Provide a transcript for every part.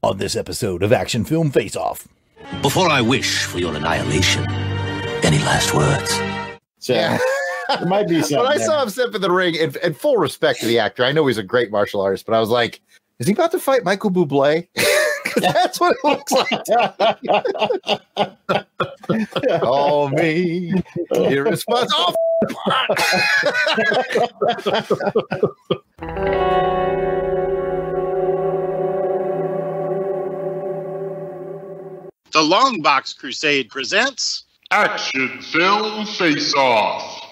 On this episode of Action Film Face Off. Before I wish for your annihilation, any last words? So, yeah. There might be something. When I saw him step in the ring, and full respect to the actor, I know he's a great martial artist, but I was like, is he about to fight Michael Bublé? That's what it looks like. Oh, me. Irresponsible. The Longbox Crusade presents Action Film Face Off.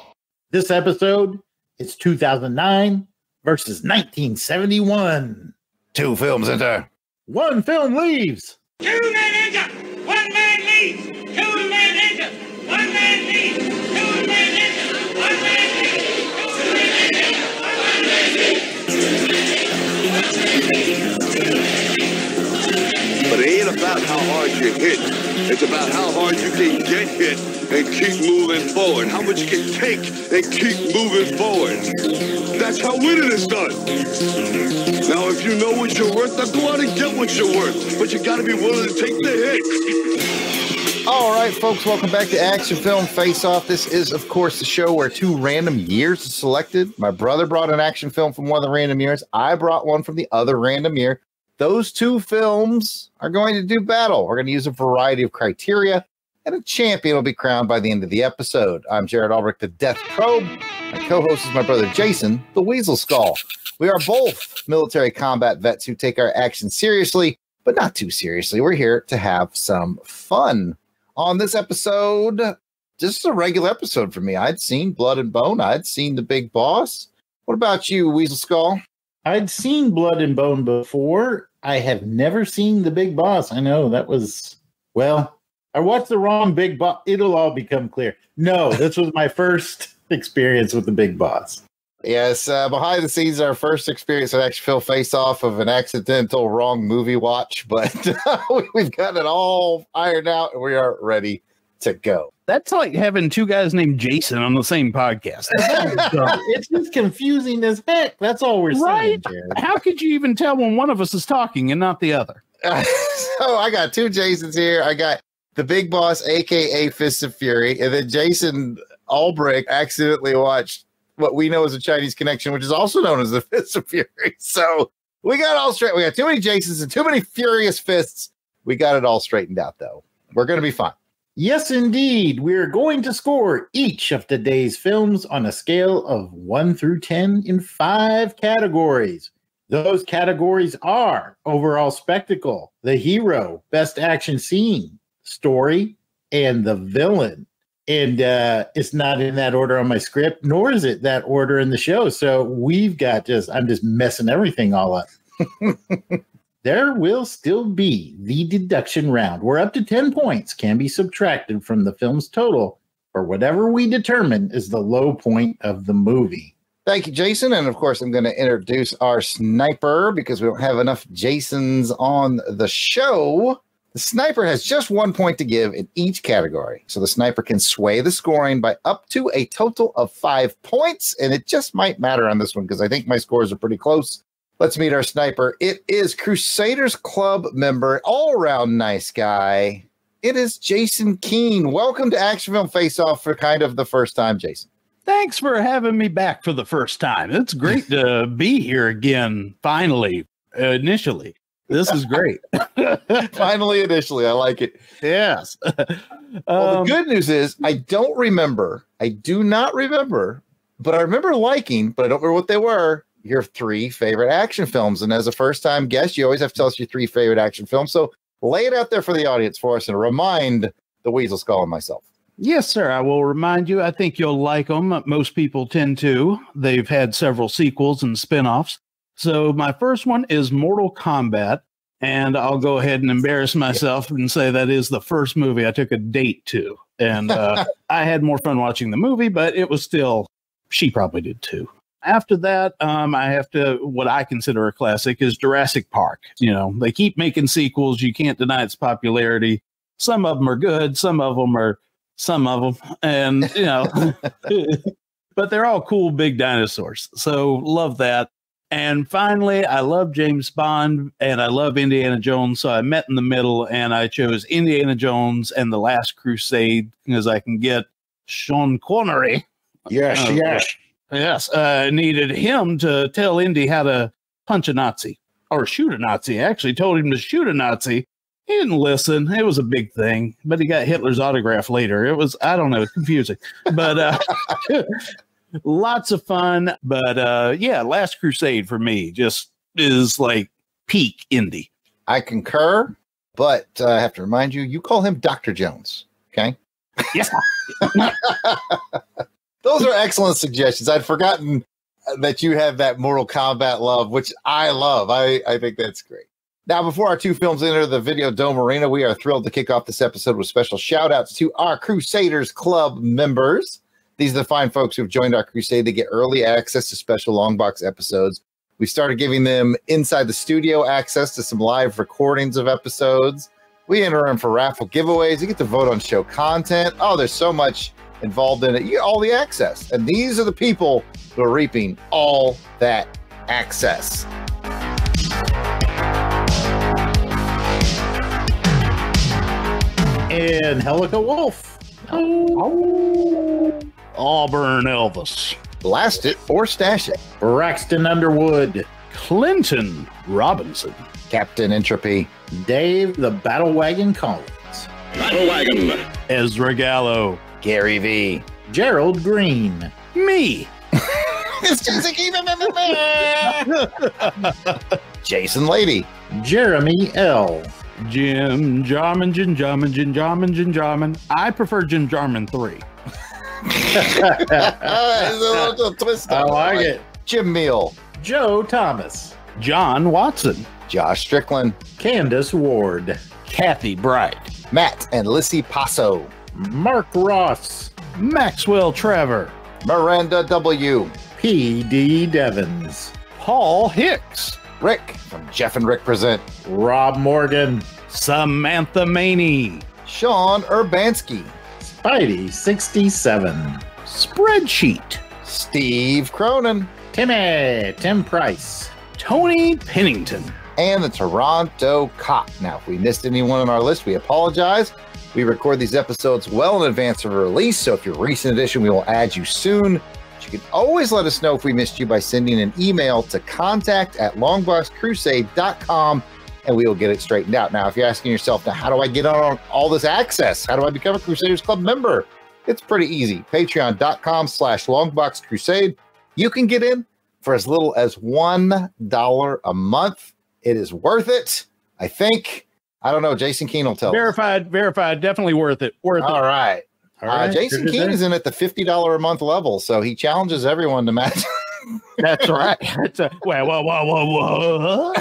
This episode is 2009 versus 1971. Two films enter. One film leaves. Two men enter. One man leaves. Two men enter. One man leaves. Two men enter. One man leaves. Two men enter. One man leaves. But it ain't about how hard you hit. It's about how hard you can get hit and keep moving forward. How much you can take and keep moving forward. That's how winning is done. Now, if you know what you're worth, now go out and get what you're worth. But you got to be willing to take the hit. All right, folks, welcome back to Action Film Face Off. This is, of course, the show where two random years are selected. My brother brought an action film from one of the random years. I brought one from the other random year. Those two films are going to do battle. We're going to use a variety of criteria, and a champion will be crowned by the end of the episode. I'm Jared Albrecht, the Death Probe. My co-host is my brother Jason, the Weasel Skull. We are both military combat vets who take our action seriously, but not too seriously. We're here to have some fun. On this episode, just a regular episode for me. I'd seen Blood and Bone. I'd seen The Big Boss. What about you, Weasel Skull? I'd seen Blood and Bone before. I have never seen The Big Boss. I know that was, well, I watched the wrong Big Boss. It'll all become clear. No, this was my first experience with The Big Boss. Yes, behind the scenes, our first experience at Action Film Face Off of an accidental wrong movie watch, but we've got it all ironed out and we are ready to go. That's like having two guys named Jason on the same podcast. It's just confusing as heck. That's all we're saying, Jared. How could you even tell when one of us is talking and not the other? So I got two Jasons here. I got the Big Boss, a.k.a. Fists of Fury, and then Jason Albrecht accidentally watched what we know as a Chinese Connection, which is also known as the Fists of Fury. So we got it all straight. We got too many Jasons and too many furious fists. We got it all straightened out, though. We're going to be fine. Yes, indeed. We're going to score each of today's films on a scale of 1 through 10 in 5 categories. Those categories are overall spectacle, the hero, best action scene, story, and the villain. And it's not in that order on my script, nor is it that order in the show. So we've got I'm just messing everything all up. There will still be the deduction round, where up to 10 points can be subtracted from the film's total for whatever we determine is the low point of the movie. Thank you, Jason. And of course, I'm going to introduce our sniper because we don't have enough Jasons on the show. The sniper has just 1 point to give in each category. So the sniper can sway the scoring by up to a total of 5 points. And it just might matter on this one because I think my scores are pretty close. Let's meet our sniper. It is Crusaders Club member, all-around nice guy. It is Jason Keene. Welcome to Action Film Face Off for kind of the first time, Jason. Thanks for having me back for the first time. It's great to be here again, finally, initially. This is great. Finally, initially. I like it. Yes. Well, the good news is I don't remember. I do not remember, but I remember liking, but I don't remember what they were. Your 3 favorite action films. And as a first-time guest, you always have to tell us your 3 favorite action films. So lay it out there for the audience for us and remind the Weasel Skull and myself. Yes, sir. I will remind you. I think you'll like them. Most people tend to. They've had several sequels and spinoffs. So my first one is Mortal Kombat. And I'll go ahead and embarrass myself and say that is the first movie I took a date to. And I had more fun watching the movie, but it was still, she probably did too. After that, I have to, what I consider a classic is Jurassic Park. You know, they keep making sequels. You can't deny its popularity. Some of them are good. Some of them. And, you know, but they're all cool, big dinosaurs. So love that. And finally, I love James Bond and I love Indiana Jones. So I met in the middle and I chose Indiana Jones and The Last Crusade because I can get Sean Connery. Yes. Needed him to tell Indy how to punch a Nazi or shoot a Nazi. Actually told him to shoot a Nazi. He didn't listen. It was a big thing, but he got Hitler's autograph later. It was, I don't know, confusing, but lots of fun. But yeah, Last Crusade for me just is like peak Indy. I concur, but I have to remind you, you call him Dr. Jones. Okay. Yes. Those are excellent suggestions. I'd forgotten that you have that Mortal Kombat love, which I love. I think that's great. Now, before our two films enter the Video Dome Arena, we are thrilled to kick off this episode with special shout outs to our Crusaders Club members. These are the fine folks who've joined our crusade. They get early access to special Longbox episodes. We started giving them inside the studio access to some live recordings of episodes. We enter them for raffle giveaways. You get to vote on show content. Oh, there's so much involved in it. You get all the access. And these are the people who are reaping all that access. And Helica Wolf. Auburn Elvis. Blast it or stash it. Braxton Underwood. Clinton Robinson. Captain Entropy. Dave the Battle Wagon Collins. Battle Wagon. Ezra Gallo. Gary V. Gerald Green. Me. It's Jason Keevan. Jason Lady. Jeremy L. Jim Jarman, Jim Jarman, Jim Jarman, Jim Jarman. I prefer Jim Jarman 3. There's a little twist. I like it. Jim Meal. Joe Thomas. John Watson. Josh Strickland. Candace Ward. Kathy Bright. Matt and Lissy Passo. Mark Ross. Maxwell Trevor. Miranda W. P.D. Devons. Paul Hicks. Rick from Jeff and Rick Present. Rob Morgan. Samantha Maney. Sean Urbanski. Spidey 67. Spreadsheet. Steve Cronin. Tim Price. Tony Pennington. And the Toronto Cop. Now, if we missed anyone on our list, we apologize. We record these episodes well in advance of release, so if you're a recent edition, we will add you soon. But you can always let us know if we missed you by sending an email to contact@longboxcrusade.com, and we will get it straightened out. Now, if you're asking yourself, now, how do I get on all this access? How do I become a Crusaders Club member? It's pretty easy. Patreon.com/longboxcrusade. You can get in for as little as $1 a month. It is worth it, I think. I don't know. Jason Keene will tell us. Verified. Definitely worth it. All right. All right. Jason Keene is in at the $50 a month level, so he challenges everyone to match. That's right. Whoa.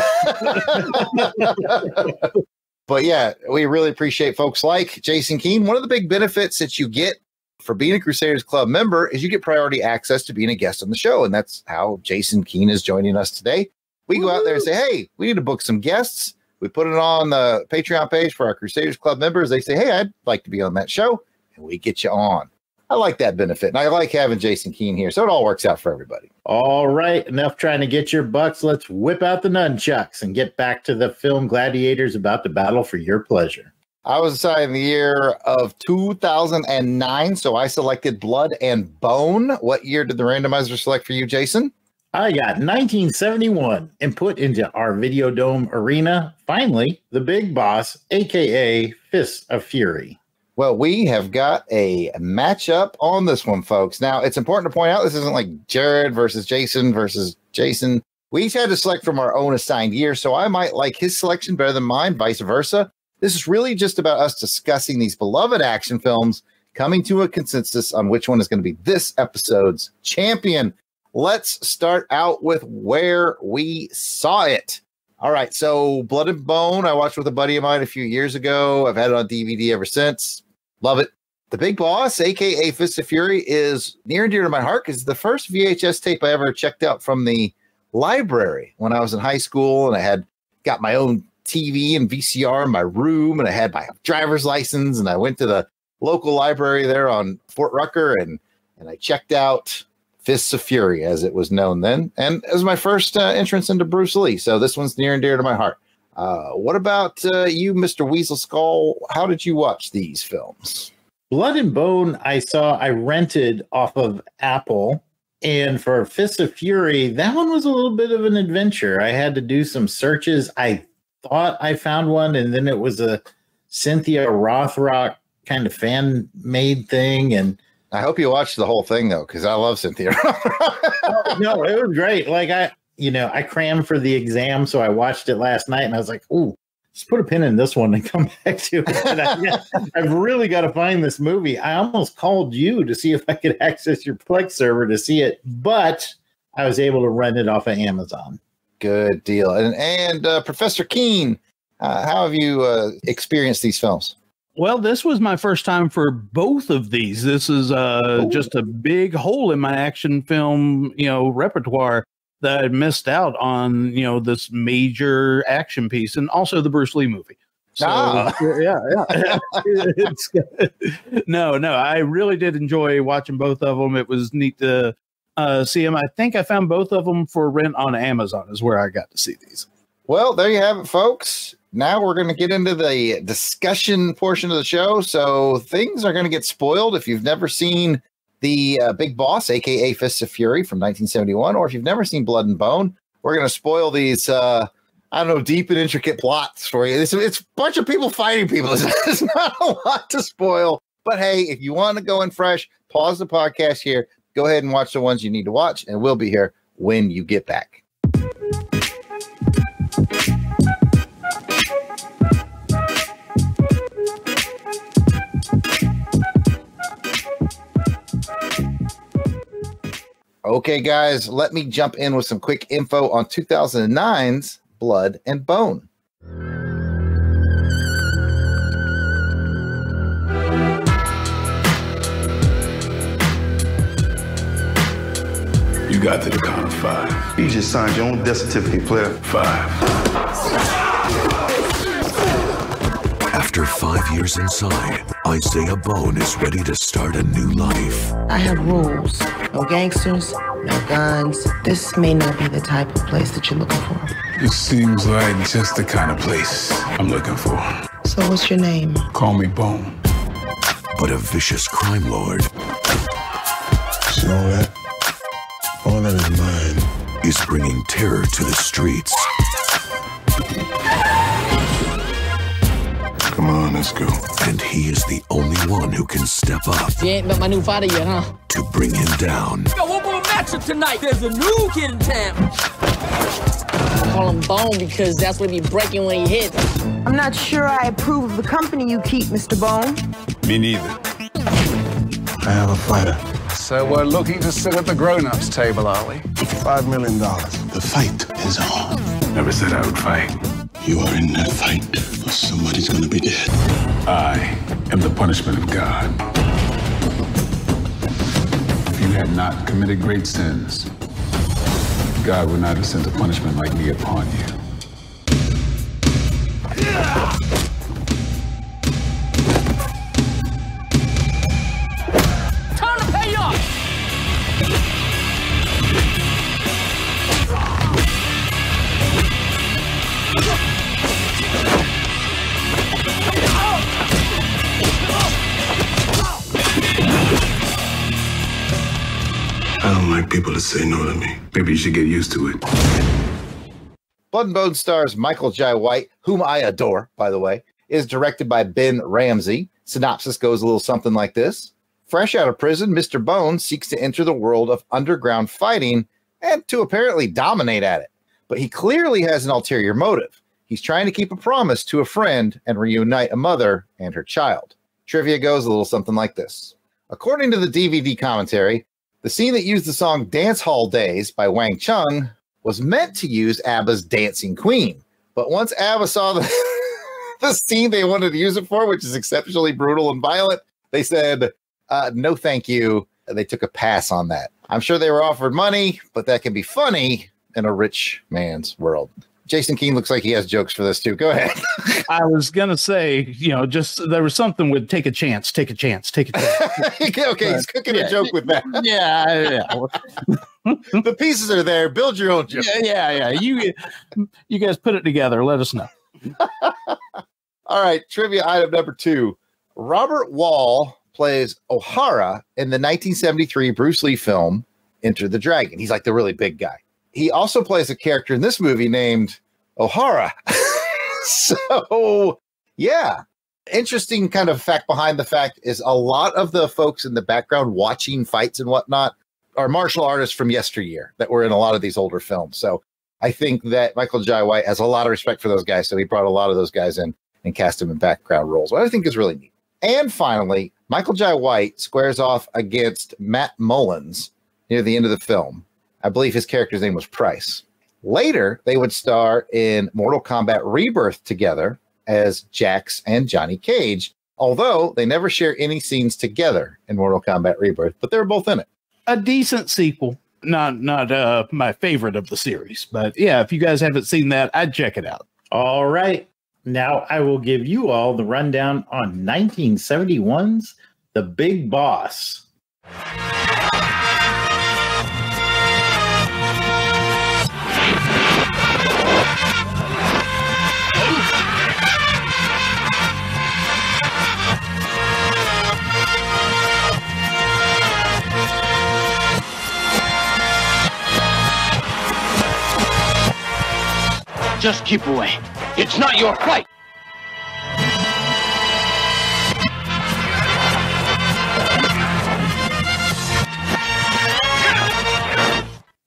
But yeah, we really appreciate folks like Jason Keene. One of the big benefits that you get for being a Crusaders Club member is you get priority access to being a guest on the show, and that's how Jason Keene is joining us today. We go out there and say, hey, we need to book some guests. We put it on the Patreon page for our Crusaders Club members. They say, hey, I'd like to be on that show, and we get you on. I like that benefit, and I like having Jason Keene here, so it all works out for everybody. All right, enough trying to get your bucks. Let's whip out the nunchucks and get back to the film Gladiators about to battle for your pleasure. I was in the year of 2009, so I selected Blood and Bone. What year did the randomizer select for you, Jason? I got 1971 and put into our Videodome arena, finally, the big boss, a.k.a. Fist of Fury. Well, we have got a matchup on this one, folks. Now, it's important to point out this isn't like Jared versus Jason. We each had to select from our own assigned year, so I might like his selection better than mine, vice versa. This is really just about us discussing these beloved action films, coming to a consensus on which one is going to be this episode's champion. Let's start out with where we saw it. All right, so Blood and Bone, I watched with a buddy of mine a few years ago. I've had it on DVD ever since. Love it. The Big Boss, a.k.a. Fist of Fury, is near and dear to my heart because it's the first VHS tape I ever checked out from the library when I was in high school, and I had got my own TV and VCR in my room, and I had my driver's license, and I went to the local library there on Fort Rucker, and I checked out Fists of Fury, as it was known then, and as my first entrance into Bruce Lee. So this one's near and dear to my heart. What about you, Mr. Weasel Skull? How did you watch these films? Blood and Bone, I rented off of Apple. And for Fists of Fury, that one was a little bit of an adventure. I had to do some searches. I thought I found one, and then it was a Cynthia Rothrock kind of fan-made thing. And I hope you watched the whole thing, though, because I love Cynthia Rothrock. No, it was great. Like, I crammed for the exam, so I watched it last night, and I was like, ooh, just put a pin in this one and come back to it. I've really got to find this movie. I almost called you to see if I could access your Plex server to see it, but I was able to rent it off of Amazon. Good deal. And Professor Keen, how have you experienced these films? Well, this was my first time for both of these. This is just a big hole in my action film, repertoire that I missed out on, this major action piece, and also the Bruce Lee movie. So, yeah. No, I really did enjoy watching both of them. It was neat to see them. I think I found both of them for rent on Amazon is where I got to see these. Well, there you have it, folks. Now we're going to get into the discussion portion of the show. So things are going to get spoiled if you've never seen the Big Boss, a.k.a. Fists of Fury from 1971, or if you've never seen Blood and Bone. We're going to spoil these, deep and intricate plots for you. It's a bunch of people fighting people. It's not a lot to spoil. But hey, if you want to go in fresh, pause the podcast here. Go ahead and watch the ones you need to watch, and we'll be here when you get back. Okay, guys, let me jump in with some quick info on 2009's Blood and Bone. You got to the count of 5. You just signed your own death certificate, player. 5. After 5 years inside, Isaiah Bone is ready to start a new life. I have rules. No gangsters, no guns. This may not be the type of place that you're looking for. It seems like just the kind of place I'm looking for. So what's your name? Call me Bone. But a vicious crime lord. See all that? All that is mine. Is bringing terror to the streets. Come on, let's go. And he is the only one who can step up. You ain't met my new fighter yet, huh? To bring him down. Got one more matchup tonight. There's a new kid in town. I call him Bone because that's what he breaking when he hits. I'm not sure I approve of the company you keep, Mr. Bone. Me neither. I have a fighter. So we're looking to sit at the grown-ups table, are we? $5 million. The fight is on. Never said I would fight. You are in that fight, or somebody's gonna be dead. I am the punishment of God. If you had not committed great sins, God would not have sent a punishment like me upon you. Time to pay off! I don't like people to say no to me. Maybe you should get used to it. Blood and Bone stars Michael Jai White, whom I adore, by the way, is directed by Ben Ramsey. Synopsis goes a little something like this. Fresh out of prison, Mr. Bone seeks to enter the world of underground fighting and to apparently dominate at it. But he clearly has an ulterior motive. He's trying to keep a promise to a friend and reunite a mother and her child. Trivia goes a little something like this. According to the DVD commentary, the scene that used the song Dance Hall Days by Wang Chung was meant to use ABBA's Dancing Queen. But once ABBA saw the scene they wanted to use it for, which is exceptionally brutal and violent, they said, no thank you. They took a pass on that. I'm sure they were offered money, but that can be funny in a rich man's world. Jason Keene looks like he has jokes for this too. Go ahead. I was going to say, just there was something with take a chance. Okay, he's cooking a joke with that. The pieces are there. Build your own joke. Yeah. You guys put it together. Let us know. All right, trivia item number 2. Robert Wall plays O'Hara in the 1973 Bruce Lee film Enter the Dragon. He's like the really big guy. He also plays a character in this movie named O'Hara. So, yeah. Interesting kind of fact behind the fact is a lot of the folks in the background watching fights and whatnot are martial artists from yesteryear that were in a lot of these older films. So I think that Michael Jai White has a lot of respect for those guys. So he brought a lot of those guys in and cast them in background roles, what I think is really neat. And finally, Michael Jai White squares off against Matt Mullins near the end of the film. I believe his character's name was Price. Later, they would star in Mortal Kombat Rebirth together as Jax and Johnny Cage, although they never share any scenes together in Mortal Kombat Rebirth, but they're both in it. A decent sequel. Not my favorite of the series, but yeah, if you guys haven't seen that, I'd check it out. All right. Now I will give you all the rundown on 1971's The Big Boss. Just keep away. It's not your fight.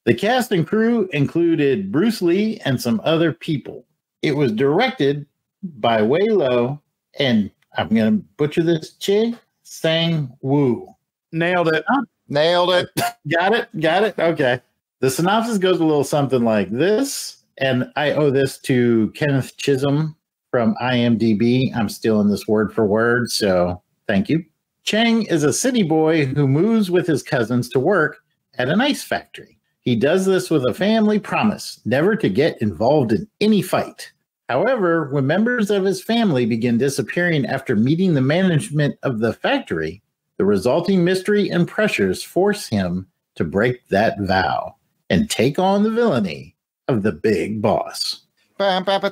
The cast and crew included Bruce Lee and some other people. It was directed by Wei Lo and, I'm going to butcher this, Che Sang Woo. Nailed it. Nailed it. Got it. Okay. The synopsis goes a little something like this. And I owe this to Kenneth Chisholm from IMDb. I'm stealing this word for word, so thank you. Chang is a city boy who moves with his cousins to work at an ice factory. He does this with a family promise never to get involved in any fight. However, when members of his family begin disappearing after meeting the management of the factory, the resulting mystery and pressures force him to break that vow and take on the villainy of the Big Boss. I'm watching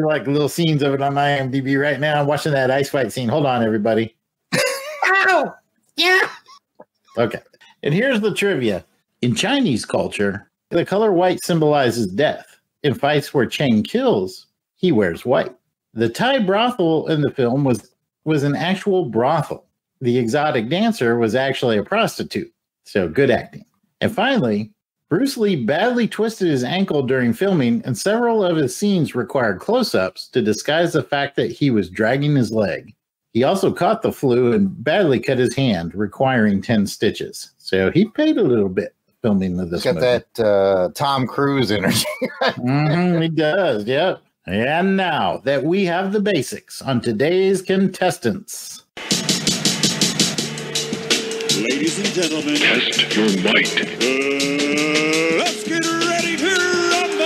like little scenes of it on IMDb right now. I'm watching that ice fight scene. Hold on, everybody. Ow! Yeah. Okay. And here's the trivia. In Chinese culture, the color white symbolizes death. In fights where Chang kills, he wears white. The Thai brothel in the film was an actual brothel. The exotic dancer was actually a prostitute. So good acting. And finally, Bruce Lee badly twisted his ankle during filming, and several of his scenes required close-ups to disguise the fact that he was dragging his leg. He also caught the flu and badly cut his hand, requiring 10 stitches. So he paid a little bit filming with this movie. Got that Tom Cruise energy. He does, yep. And now that we have the basics on today's contestants. Ladies and gentlemen, Test your might. Let's get ready to rumble!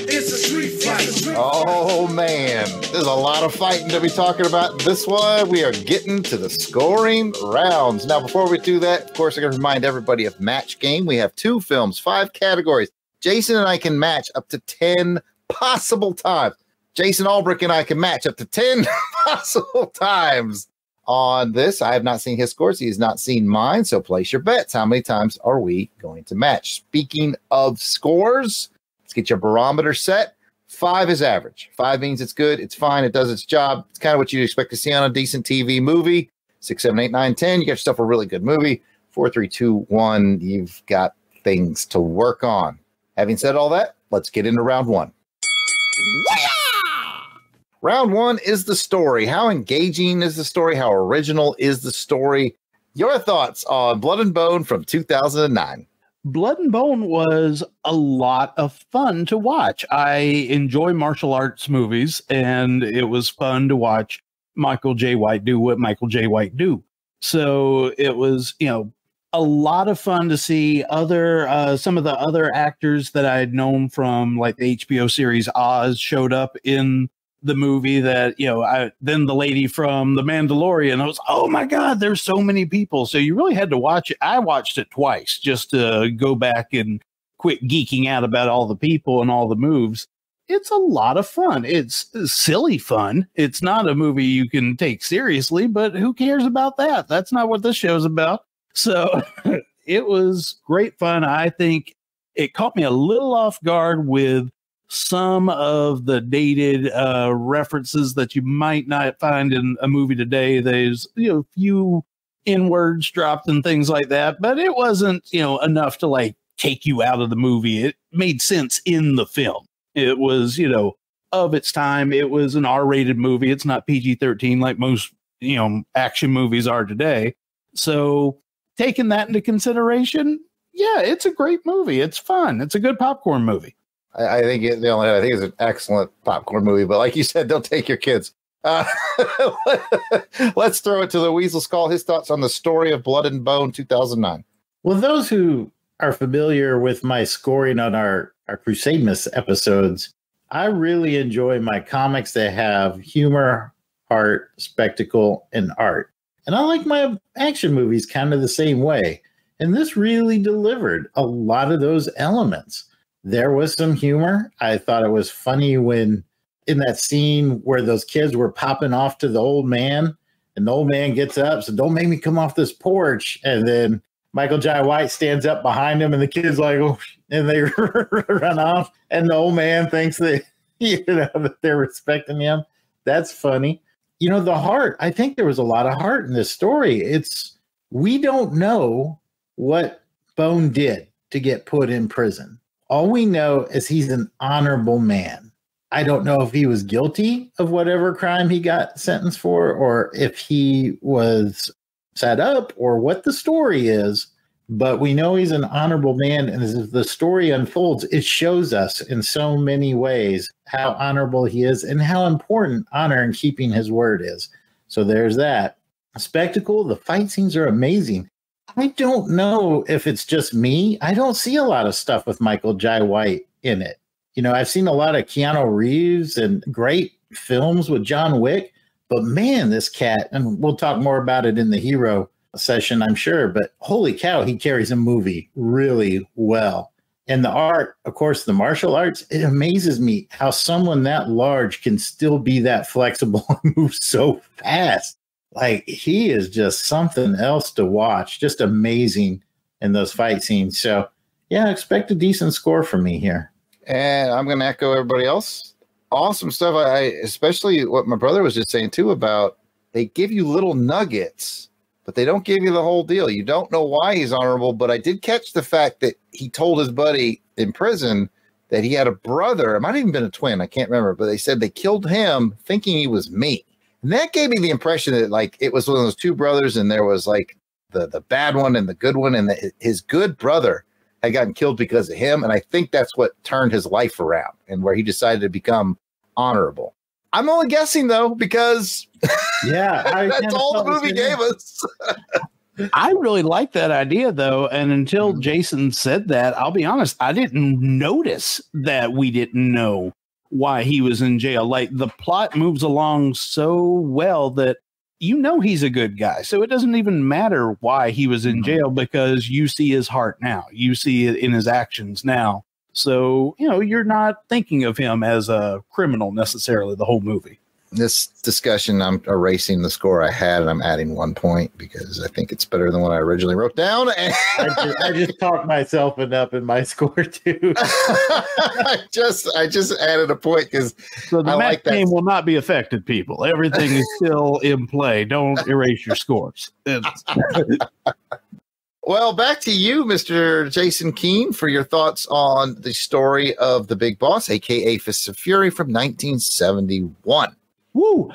It's a street fight. Oh, man. There's a lot of fighting to be talking about. This one, we are getting to the scoring rounds. Now, before we do that, of course, I'm going to remind everybody of Match Game. We have 2 films, 5 categories. Jason and I can match up to 10 possible times. Jason Albrecht and I can match up to 10 possible times on this. I have not seen his scores. He has not seen mine. So place your bets. How many times are we going to match? Speaking of scores, let's get your barometer set. 5 is average. 5 means it's good. It's fine. It does its job. It's kind of what you'd expect to see on a decent TV movie. 6, 7, 8, 9, 10. You got yourself a really good movie. 4, 3, 2, 1. You've got things to work on. Having said all that, let's get into round 1. Round 1 is the story. How engaging is the story? How original is the story? Your thoughts on Blood and Bone from 2009. Blood and Bone was a lot of fun to watch. I enjoy martial arts movies, and it was fun to watch Michael Jai White do what Michael Jai White do. So it was, a lot of fun to see other some of the other actors that I had known from like the HBO series Oz showed up in the movie. That, you know, then the lady from The Mandalorian, I was, oh my God, there's so many people. So you really had to watch it. I watched it twice just to go back and quit geeking out about all the people and all the moves. It's a lot of fun. It's silly fun. It's not a movie you can take seriously, but who cares about that? That's not what this show's about. So it was great fun. I think it caught me a little off guard with some of the dated references that you might not find in a movie today. There's, you know, a few N-words dropped and things like that, but it wasn't, you know, enough to like take you out of the movie. It made sense in the film. It was, you know, of its time. It was an R-rated movie. It's not PG-13 like most, you know, action movies are today. So taking that into consideration, yeah, it's a great movie. It's fun. It's a good popcorn movie. I think it's an excellent popcorn movie, but like you said, don't take your kids. Let's throw it to the Weasel Skull. His thoughts on the story of Blood and Bone, 2009. Well, those who are familiar with my scoring on our Crusade Miss episodes, I really enjoy my comics that have humor, heart, spectacle, and art. And I like my action movies kind of the same way. And this really delivered a lot of those elements. There was some humor. I thought it was funny when in that scene where those kids were popping off to the old man, and the old man gets up, so don't make me come off this porch. And then Michael Jai White stands up behind him, and the kid's like, oh, and they run off. And the old man thinks that, you know, that they're respecting him. That's funny. You know, the heart, I think there was a lot of heart in this story. We don't know what Bone did to get put in prison. All we know is he's an honorable man. I don't know if he was guilty of whatever crime he got sentenced for, or if he was set up, or what the story is, but we know he's an honorable man. And as the story unfolds, it shows us in so many ways how honorable he is and how important honor and keeping his word is. So there's that. Spectacle, the fight scenes are amazing. I don't know if it's just me. I don't see a lot of stuff with Michael Jai White in it. You know, I've seen a lot of Keanu Reeves and great films with John Wick, but man, this cat, and we'll talk more about it in the hero session, I'm sure, but holy cow, he carries a movie really well. And the art, of course, the martial arts, it amazes me how someone that large can still be that flexible and move so fast. Like, he is just something else to watch. Just amazing in those fight scenes. So, yeah, expect a decent score from me here. And I'm going to echo everybody else. Awesome stuff. I especially what my brother was just saying, too, about they give you little nuggets, but they don't give you the whole deal. You don't know why he's honorable, but I did catch the fact that he told his buddy in prison that he had a brother. It might have even been a twin. I can't remember, but they said they killed him thinking he was me. And that gave me the impression that, like, it was one of those two brothers, and there was, like, the bad one and the good one, and his good brother had gotten killed because of him. And I think that's what turned his life around and where he decided to become honorable. I'm only guessing, though, because yeah, that's all the movie gave us. I really like that idea, though. And until Jason said that, I'll be honest, I didn't notice that we didn't know why he was in jail. Like, the plot moves along so well that you know he's a good guy. So it doesn't even matter why he was in jail, because you see his heart now. You see it in his actions now. So, you know, you're not thinking of him as a criminal necessarily the whole movie. This discussion, I'm erasing the score I had, and I'm adding 1 point because I think it's better than what I originally wrote down. And I just talked myself up in my score too. I just added a point because so the match game will not be affected, people. Everything is still in play. Don't erase your scores. Well, back to you, Mr. Jason Keene, for your thoughts on the story of the Big Boss, a.k.a. Fists of Fury from 1971. Woo!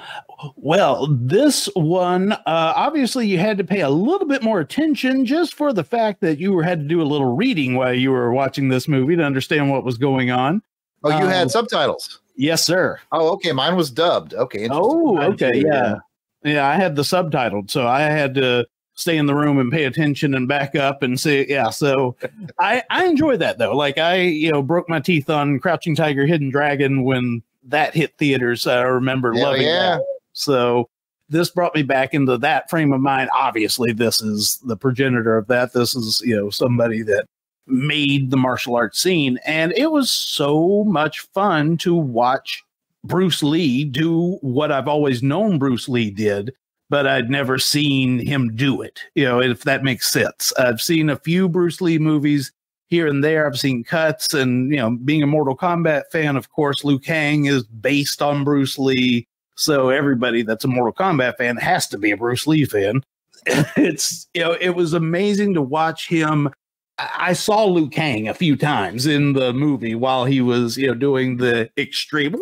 Well, this one, obviously you had to pay a little bit more attention just for the fact that you had to do a little reading while you were watching this movie to understand what was going on. Oh, you had subtitles? Yes, sir. Oh, okay. Mine was dubbed. Okay. Oh, okay. Yeah. Yeah, I had the subtitled, so I had to stay in the room and pay attention and back up and see. Yeah. So I enjoy that though. Like I, broke my teeth on Crouching Tiger, Hidden Dragon when that hit theaters. I remember loving that. So this brought me back into that frame of mind. Obviously, this is the progenitor of that. This is, somebody that made the martial arts scene. And it was so much fun to watch Bruce Lee do what I've always known Bruce Lee did, but I'd never seen him do it, if that makes sense. I've seen a few Bruce Lee movies here and there. I've seen cuts and, being a Mortal Kombat fan, of course, Liu Kang is based on Bruce Lee. So everybody that's a Mortal Kombat fan has to be a Bruce Lee fan. It was amazing to watch him. I saw Liu Kang a few times in the movie while he was, doing the extreme,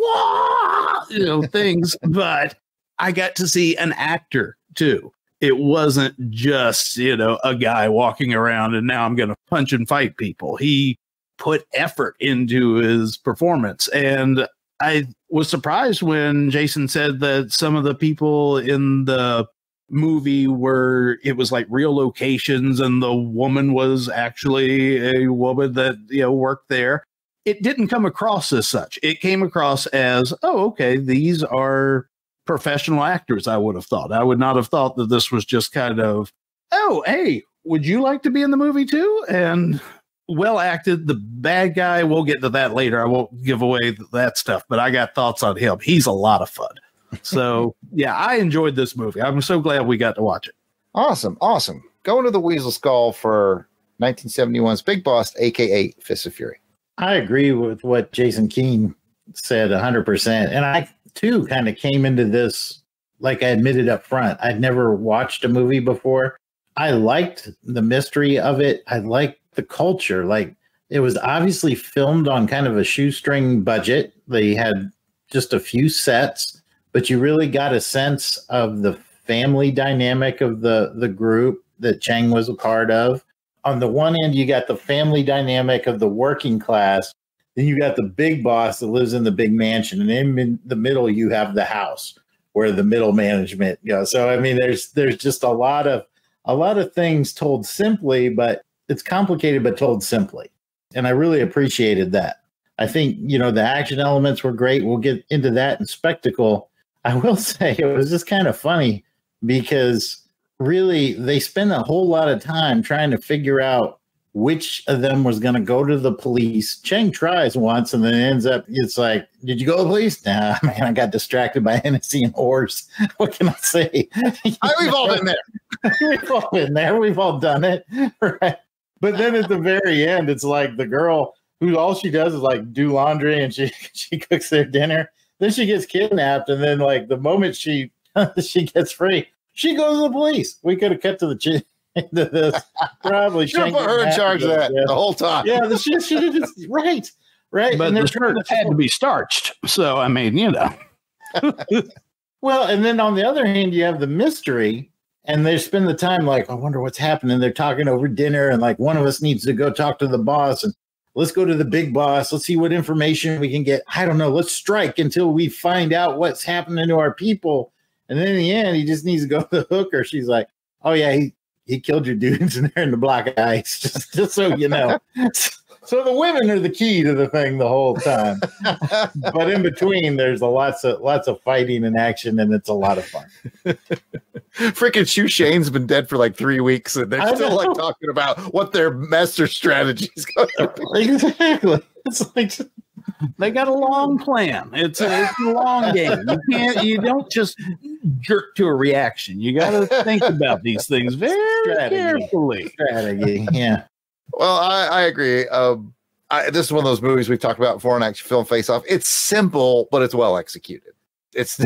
things, but I got to see an actor too. It wasn't just, a guy walking around and now I'm going to punch and fight people. He put effort into his performance. And I was surprised when Jason said that some of the people in the movie it was like real locations and the woman was actually a woman that, worked there. It didn't come across as such. It came across as, oh, okay, these are professional actors. I would have thought. I would not have thought that this was just kind of, oh, hey, would you like to be in the movie too? And well acted. The bad guy, we'll get to that later. I won't give away that stuff, but I got thoughts on him. He's a lot of fun. So yeah, I enjoyed this movie. I'm so glad we got to watch it. Awesome. Going to the Weasel Skull for 1971's Big Boss, a.k.a. Fist of Fury. I agree with what Jason Keene said 100%. And I too kind of came into this, like I admitted up front, I'd never watched a movie before. I liked the mystery of it. I liked the culture. Like, it was obviously filmed on kind of a shoestring budget. They had just a few sets, but you really got a sense of the family dynamic of the group that Chang was a part of. On the one end, you got the family dynamic of the working class. Then you got the big boss that lives in the big mansion. And in the middle, you have the house where the middle management goes. So, I mean, there's just a lot of things told simply, but it's complicated, but told simply. And I really appreciated that. I think, the action elements were great. We'll get into that in spectacle. I will say it was just kind of funny because really they spend a whole lot of time trying to figure out which of them was going to go to the police. Chang tries once and then ends up, it's like, did you go to the police? Nah, man, I got distracted by Hennessy and horse. What can I say? We've all been there. We've all been there. We've all done it. Right. But then at the very end, it's like the girl who all she does is like do laundry and she cooks their dinner. Then she gets kidnapped. And then like the moment she gets free, she goes to the police. We could have cut to the this. Probably should have put her in charge of that the whole time. Yeah, she should have just right. But the shirt had to be starched. So I mean, Well, and then on the other hand, you have the mystery, and they spend the time like, I wonder what's happening. They're talking over dinner, and like one of us needs to go talk to the boss, and let's go to the big boss. Let's see what information we can get. I don't know. Let's strike until we find out what's happening to our people. And then in the end, he just needs to go to the hooker. She's like, oh yeah, he killed your dudes and they're in the block of ice, just so you know. So the women are the key to the thing the whole time. But in between, there's lots of fighting and action, and it's a lot of fun. Freaking Shu Shane's been dead for like 3 weeks, and they're still like talking about what their master strategy is going to be. Exactly. It's like they got a long plan. It's a long game. You don't just jerk to a reaction. You got to think about these things very carefully. Strategy, yeah. Well, I agree. This is one of those movies we've talked about before in Action Film Face Off. It's simple, but it's well executed. It's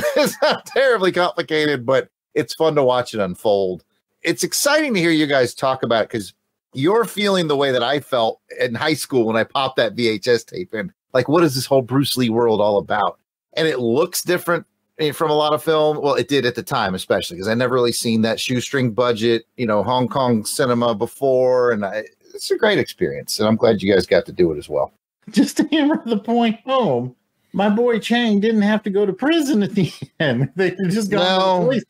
not terribly complicated, but it's fun to watch it unfold. It's exciting to hear you guys talk about it because you're feeling the way that I felt in high school when I popped that VHS tape in. Like, what is this whole Bruce Lee world all about? And it looks different from a lot of film. Well, it did at the time, especially because I never really seen that shoestring budget, Hong Kong cinema before. And it's a great experience. And I'm glad you guys got to do it as well. Just to hammer the point home, my boy Chang didn't have to go to prison at the end. They just got to the police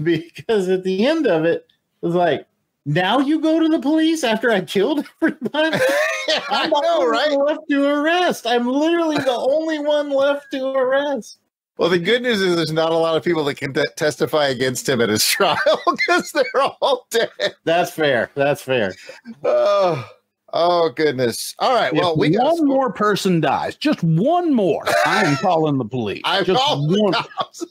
because at the end of it, was like, now you go to the police after I killed everybody? I know, right? Left to arrest. I'm literally the only one left to arrest. Well, the good news is there's not a lot of people that can testify against him at his trial because they're all dead. That's fair. That's fair. Oh goodness. All right. Well, if one more person dies, just one more, I'm calling the police. I'm just calling the cops.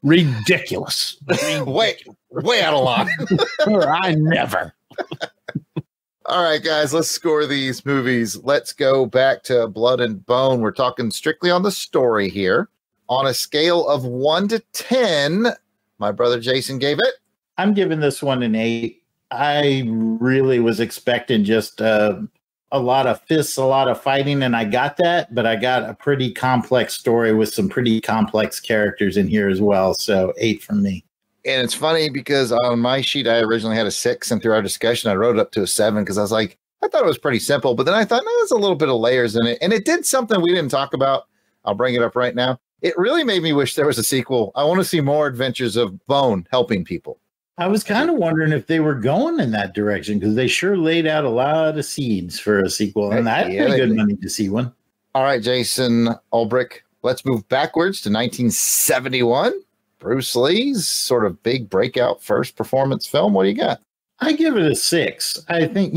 Ridiculous. Way out of line. I never. All right, guys, let's score these movies. Let's go back to Blood and Bone. We're talking strictly on the story here. On a scale of 1 to 10, my brother Jason gave it. I'm giving this one an 8. I really was expecting just a lot of fists, a lot of fighting, and I got that, but I got a pretty complex story with some pretty complex characters in here as well. So 8 from me. And it's funny because on my sheet, I originally had a 6, and through our discussion, I wrote it up to a 7 because I was like, I thought it was pretty simple. But then I thought, no, there's a little bit of layers in it. And it did something we didn't talk about. I'll bring it up right now. It really made me wish there was a sequel. I want to see more adventures of Bone helping people. I was kind of wondering if they were going in that direction because they sure laid out a lot of seeds for a sequel. And I'd pay good money to see one. All right, Jason Ulbrich, let's move backwards to 1971. Bruce Lee's sort of big breakout first performance film. What do you got? I give it a 6. I think,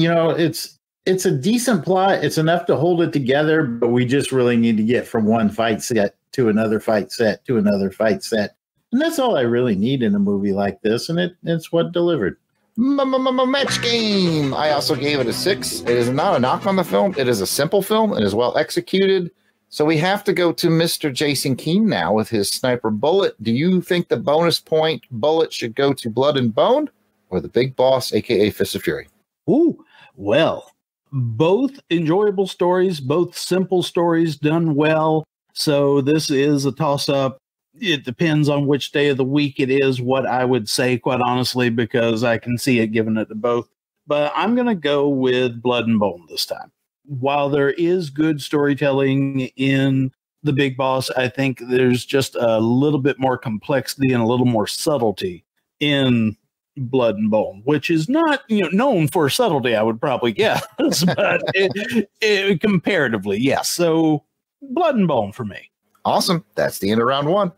it's a decent plot. It's enough to hold it together, but we just really need to get from one fight set to another fight set to another fight set. And that's all I really need in a movie like this. And it's what delivered. Match Game. I also gave it a 6. It is not a knock on the film. It is a simple film. It is well executed. So we have to go to Mr. Jason Keene now with his sniper bullet. Do you think the bonus point bullet should go to Blood and Bone or the big boss, a.k.a. Fist of Fury? Ooh, well, both enjoyable stories, both simple stories done well. So this is a toss-up. It depends on which day of the week it is, what I would say, quite honestly, because I can see it giving it to both. But I'm going to go with Blood and Bone this time. While there is good storytelling in The Big Boss, I think there's just a little bit more complexity and a little more subtlety in Blood and Bone, which is not known for subtlety, I would probably guess, but it comparatively, yes. So Blood and Bone for me. Awesome. That's the end of round 1.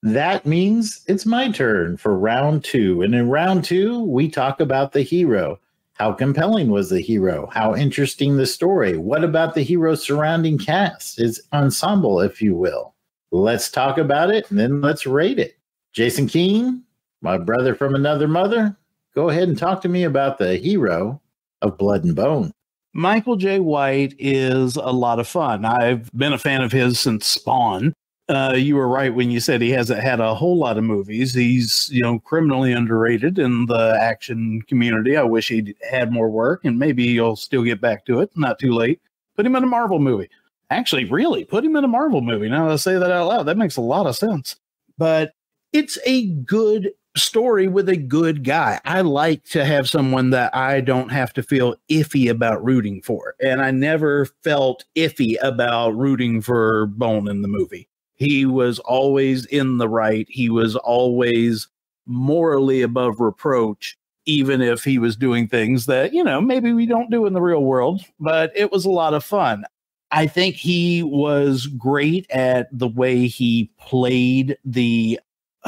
That means it's my turn for round 2. And in round 2, we talk about the hero. How compelling was the hero? How interesting the story? What about the hero's surrounding cast, his ensemble, if you will? Let's talk about it, and then let's rate it. Jason Keene, my brother from another mother, go ahead and talk to me about the hero of Blood and Bone. Michael J. White is a lot of fun. I've been a fan of his since Spawn. You were right when you said he hasn't had a whole lot of movies. He's, criminally underrated in the action community. I wish he'd had more work, and maybe he'll still get back to it. Not too late. Put him in a Marvel movie. Actually, really, put him in a Marvel movie. Now that I say that out loud, that makes a lot of sense. But it's a good story with a good guy. I like to have someone that I don't have to feel iffy about rooting for. And I never felt iffy about rooting for Bone in the movie. He was always in the right. He was always morally above reproach, even if he was doing things that, maybe we don't do in the real world, but it was a lot of fun. I think he was great at the way he played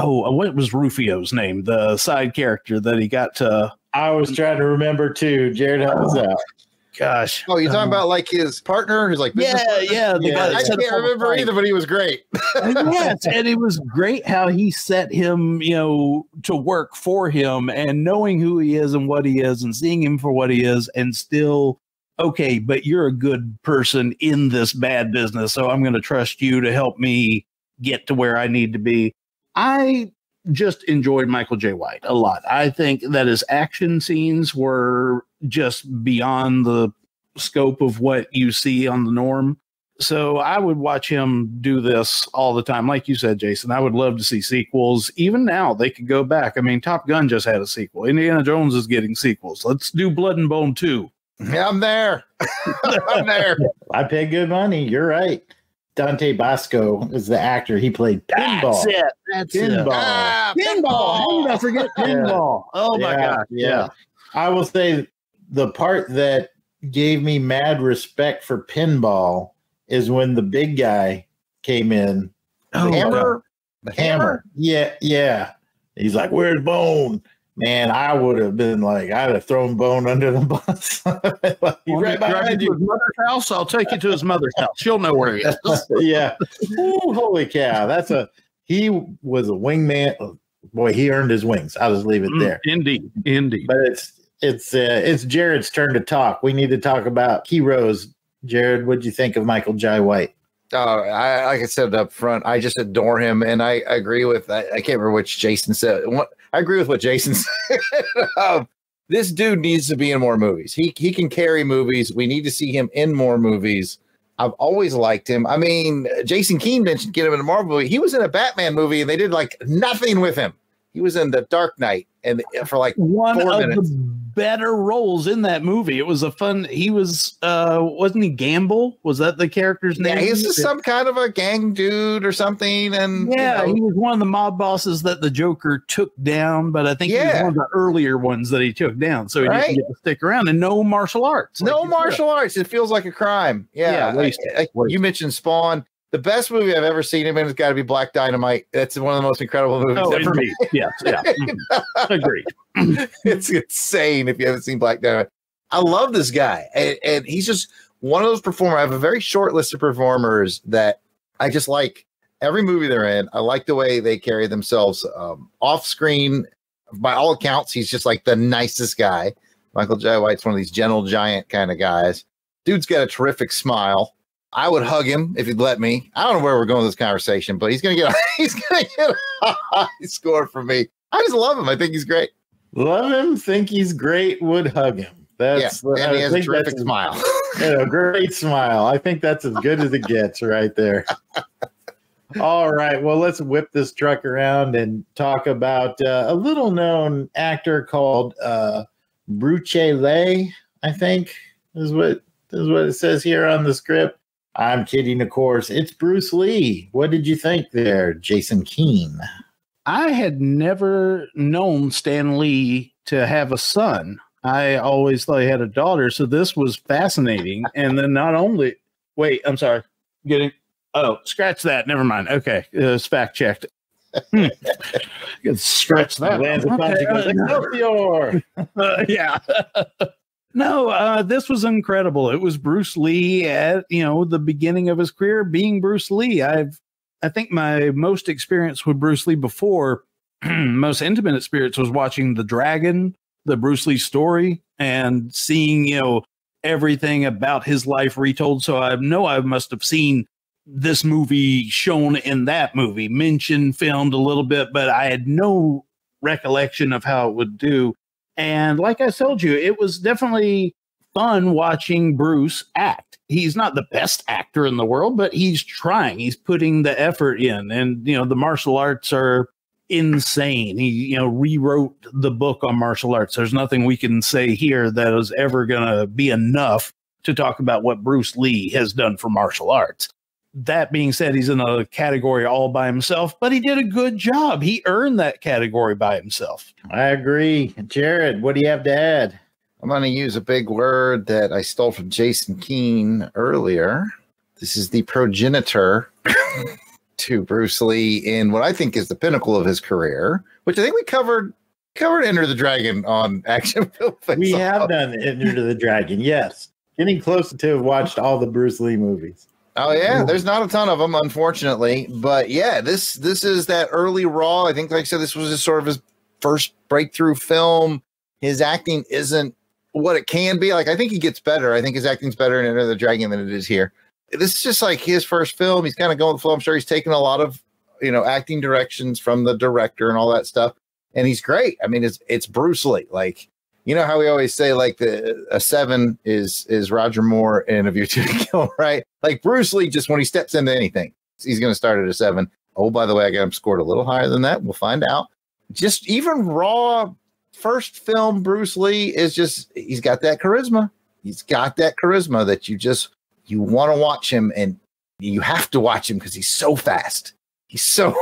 what was Rufio's name? The side character that he got to. I was trying to remember too. Jared, help us out. Gosh. Oh, you're talking about like his partner, his business partner? Yeah. The guy I can't remember either, but he was great. Yes, and it was great how he set him, to work for him, and knowing who he is and what he is and seeing him for what he is, and still, okay, but you're a good person in this bad business, so I'm going to trust you to help me get to where I need to be. I just enjoyed Michael J. White a lot. I think that his action scenes were just beyond the scope of what you see on the norm. So I would watch him do this all the time. Like you said, Jason, I would love to see sequels. Even now, they could go back. I mean, Top Gun just had a sequel. Indiana Jones is getting sequels. Let's do Blood and Bone 2. Yeah, I'm there. I'm there. I pay good money. You're right. Dante Basco is the actor. He played Pinball. That's Pinball. it. Ah, pinball. How did I forget pinball? Oh my God. Yeah. I will say the part that gave me mad respect for Pinball is when the big guy came in. The hammer. Yeah. He's like, "Where's Bone?" Man, I would have been like, I'd have thrown Bone under the bus. He's right behind you. His mother's house. I'll take you to his mother's house. She'll know where he is. Yeah. Ooh, holy cow. He was a wingman. Boy, he earned his wings. I'll just leave it there. Indeed. But it's Jared's turn to talk. We need to talk about heroes. Jared, what'd you think of Michael Jai White? Like I said up front, I just adore him, and I agree with. I can't remember which Jason said. I agree with what Jason said. This dude needs to be in more movies. He can carry movies. We need to see him in more movies. I've always liked him. I mean, Jason Keane mentioned get him in a Marvel movie. He was in a Batman movie, and they did like nothing with him. He was in The Dark Knight, and for like one 4 of minutes. the better roles in that movie. It was a fun. He was, wasn't he Gamble? Was that the character's name? Yeah, he's just some kind of a gang dude or something. And yeah, he was one of the mob bosses that the Joker took down. But I think he was one of the earlier ones that he took down, so he didn't get to stick around. And no martial arts. No martial arts. It feels like a crime. Yeah, you mentioned Spawn. The best movie I've ever seen him in has got to be Black Dynamite. That's one of the most incredible movies ever made. Yeah. Agreed. It's insane if you haven't seen Black Dynamite. I love this guy. And he's just one of those performers. I have a very short list of performers that I just like every movie they're in. I like the way they carry themselves off screen. By all accounts, he's just like the nicest guy. Michael Jai White's one of these gentle giant kind of guys. Dude's got a terrific smile. I would hug him if he'd let me. I don't know where we're going with this conversation, but he's gonna get a high score from me. I just love him. I think he's great. Love him, think he's great, would hug him. And he has a terrific smile. A great smile. I think that's as good as it gets right there. All right. Well, let's whip this truck around and talk about a little known actor called Bruce Lee, I think is what it says here on the script. I'm kidding, of course. It's Bruce Lee. What did you think there, Jason Keane? I had never known Stan Lee to have a son. I always thought he had a daughter, so this was fascinating. And then I'm sorry. Scratch that. Never mind. Okay, it's fact checked. Scratch that. Yeah. No, this was incredible. It was Bruce Lee at, the beginning of his career being Bruce Lee. I think my most experience with Bruce Lee before, most intimate experience was watching The Dragon, the Bruce Lee story, and seeing, everything about his life retold. So I know I must have seen this movie shown in that movie, mentioned, filmed a little bit, but I had no recollection of how it would do. And like I told you, it was definitely fun watching Bruce act. He's not the best actor in the world, but he's trying. He's putting the effort in. And, the martial arts are insane. He, rewrote the book on martial arts. There's nothing we can say here that is ever going to be enough to talk about what Bruce Lee has done for martial arts. That being said, he's in a category all by himself, but he did a good job. He earned that category by himself. I agree. Jared, what do you have to add? I'm going to use a big word that I stole from Jason Keane earlier. This is the progenitor to Bruce Lee in what I think is the pinnacle of his career, which I think we covered Enter the Dragon on Action Film Face-Off. We have done Enter the Dragon, yes. Getting close to have watched all the Bruce Lee movies. Oh yeah, there's not a ton of them, unfortunately, but yeah, this is that early Raw. I think, like I said, this was sort of his first breakthrough film. His acting isn't what it can be. Like, I think he gets better. I think his acting's better in Enter the Dragon than it is here. This is just like his first film. He's kind of going with the flow. I'm sure he's taken a lot of acting directions from the director and all that stuff, and he's great. I mean, it's Bruce Lee. Like, you know how we always say, like, a 7 is Roger Moore in A View to a Kill, right? Like, Bruce Lee, just when he steps into anything, he's going to start at a 7. Oh, by the way, I got him scored a little higher than that. We'll find out. Just even raw first film Bruce Lee is just, he's got that charisma. He's got that charisma that you want to watch him. And You have to watch him because he's so fast. He's so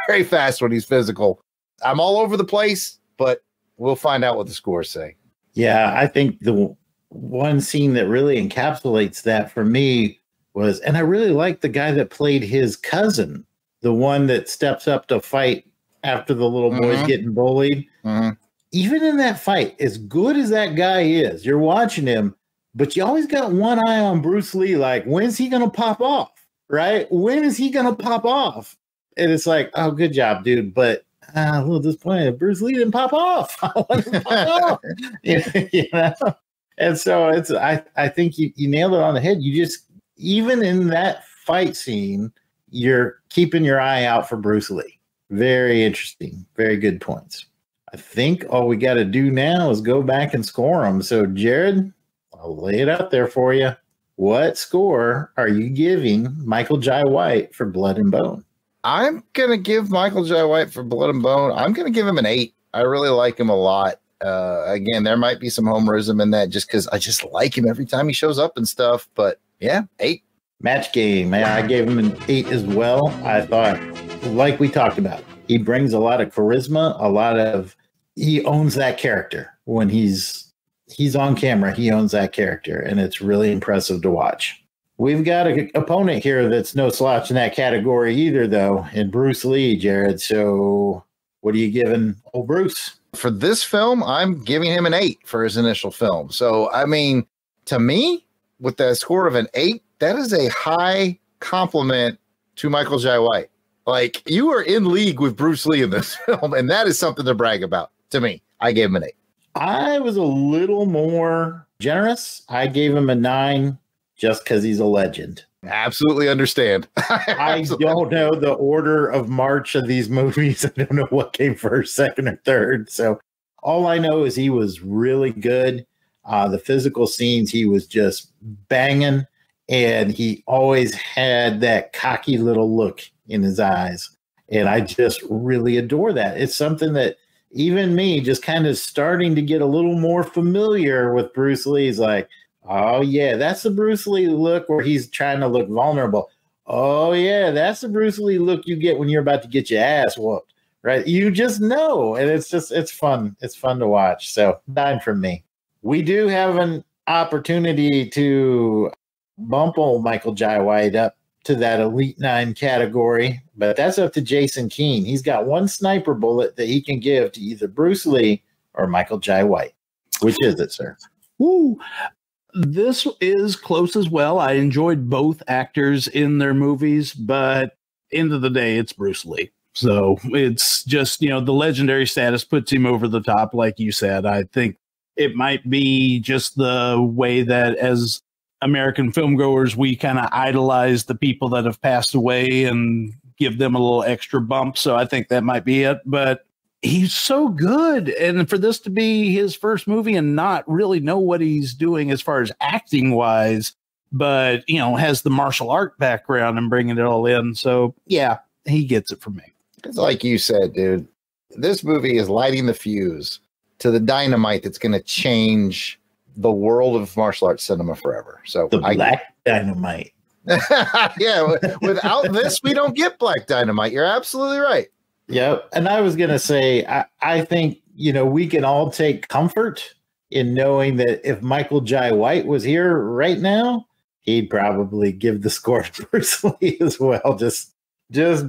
very fast when he's physical. I'm all over the place, but we'll find out what the scores say. Yeah, I think the one scene that really encapsulates that for me was, and I really like the guy that played his cousin, the one that steps up to fight after the little boy's getting bullied. Even in that fight, as good as that guy is, you're watching him, but you always got one eye on Bruce Lee. Like, when's he going to pop off? Right? When is he going to pop off? And it's like, oh, good job, dude. But a little disappointed. Bruce Lee didn't pop off. I want him to pop off. You know? And so I think you nailed it on the head. You just, even in that fight scene, you're keeping your eye out for Bruce Lee. Very interesting. Very good points. I think all we got to do now is go back and score them. So, Jared, I'll lay it out there for you. What score are you giving Michael Jai White for Blood and Bone? I'm going to give Michael Jai White for Blood and Bone. I'm going to give him an 8. I really like him a lot. Again, there might be some homerism in that just because I just like him every time he shows up and stuff. But yeah, 8. Match game. I gave him an 8 as well. I thought, like we talked about, he brings a lot of charisma, he owns that character. When he's on camera, he owns that character, and it's really impressive to watch. We've got an opponent here that's no slouch in that category either, though, in Bruce Lee, Jared. So what are you giving old Bruce? For this film, I'm giving him an 8 for his initial film. So, I mean, to me, with that score of an 8, that is a high compliment to Michael Jai White. Like, you are in league with Bruce Lee in this film, and that is something to brag about to me. I gave him an 8. I was a little more generous. I gave him a 9 just because he's a legend. Absolutely understand. I don't know the order of march of these movies. I don't know what came first, second, or third. So all I know is he was really good. The physical scenes, he was just banging, and he always had that cocky little look in his eyes. And I just really adore that. It's something that even me, just kind of starting to get a little more familiar with Bruce Lee, is like, oh, yeah, that's the Bruce Lee look where he's trying to look vulnerable. Oh, yeah, that's the Bruce Lee look you get when you're about to get your ass whooped, right? You just know, and it's fun. It's fun to watch. So 9 from me. We do have an opportunity to bump old Michael Jai White up to that Elite 9 category, but that's up to Jason Keene. He's got one sniper bullet that he can give to either Bruce Lee or Michael Jai White. Which is it, sir? Ooh. This is close as well. I enjoyed both actors in their movies, but end of the day, it's Bruce Lee. So it's just, the legendary status puts him over the top, like you said. I think it might be just the way that as American filmgoers, we kind of idolize the people that have passed away and give them a little extra bump. So I think that might be it. But he's so good. And for this to be his first movie and not really know what he's doing as far as acting wise, but, has the martial art background and bringing it all in. So, yeah, he gets it from me. It's like you said, dude, this movie is lighting the fuse to the dynamite that's going to change the world of martial arts cinema forever. So the black dynamite. Yeah. Without this, we don't get black dynamite. You're absolutely right. Yep. And I was going to say, I think, we can all take comfort in knowing that if Michael Jai White was here right now, he'd probably give the score to Bruce Lee as well, just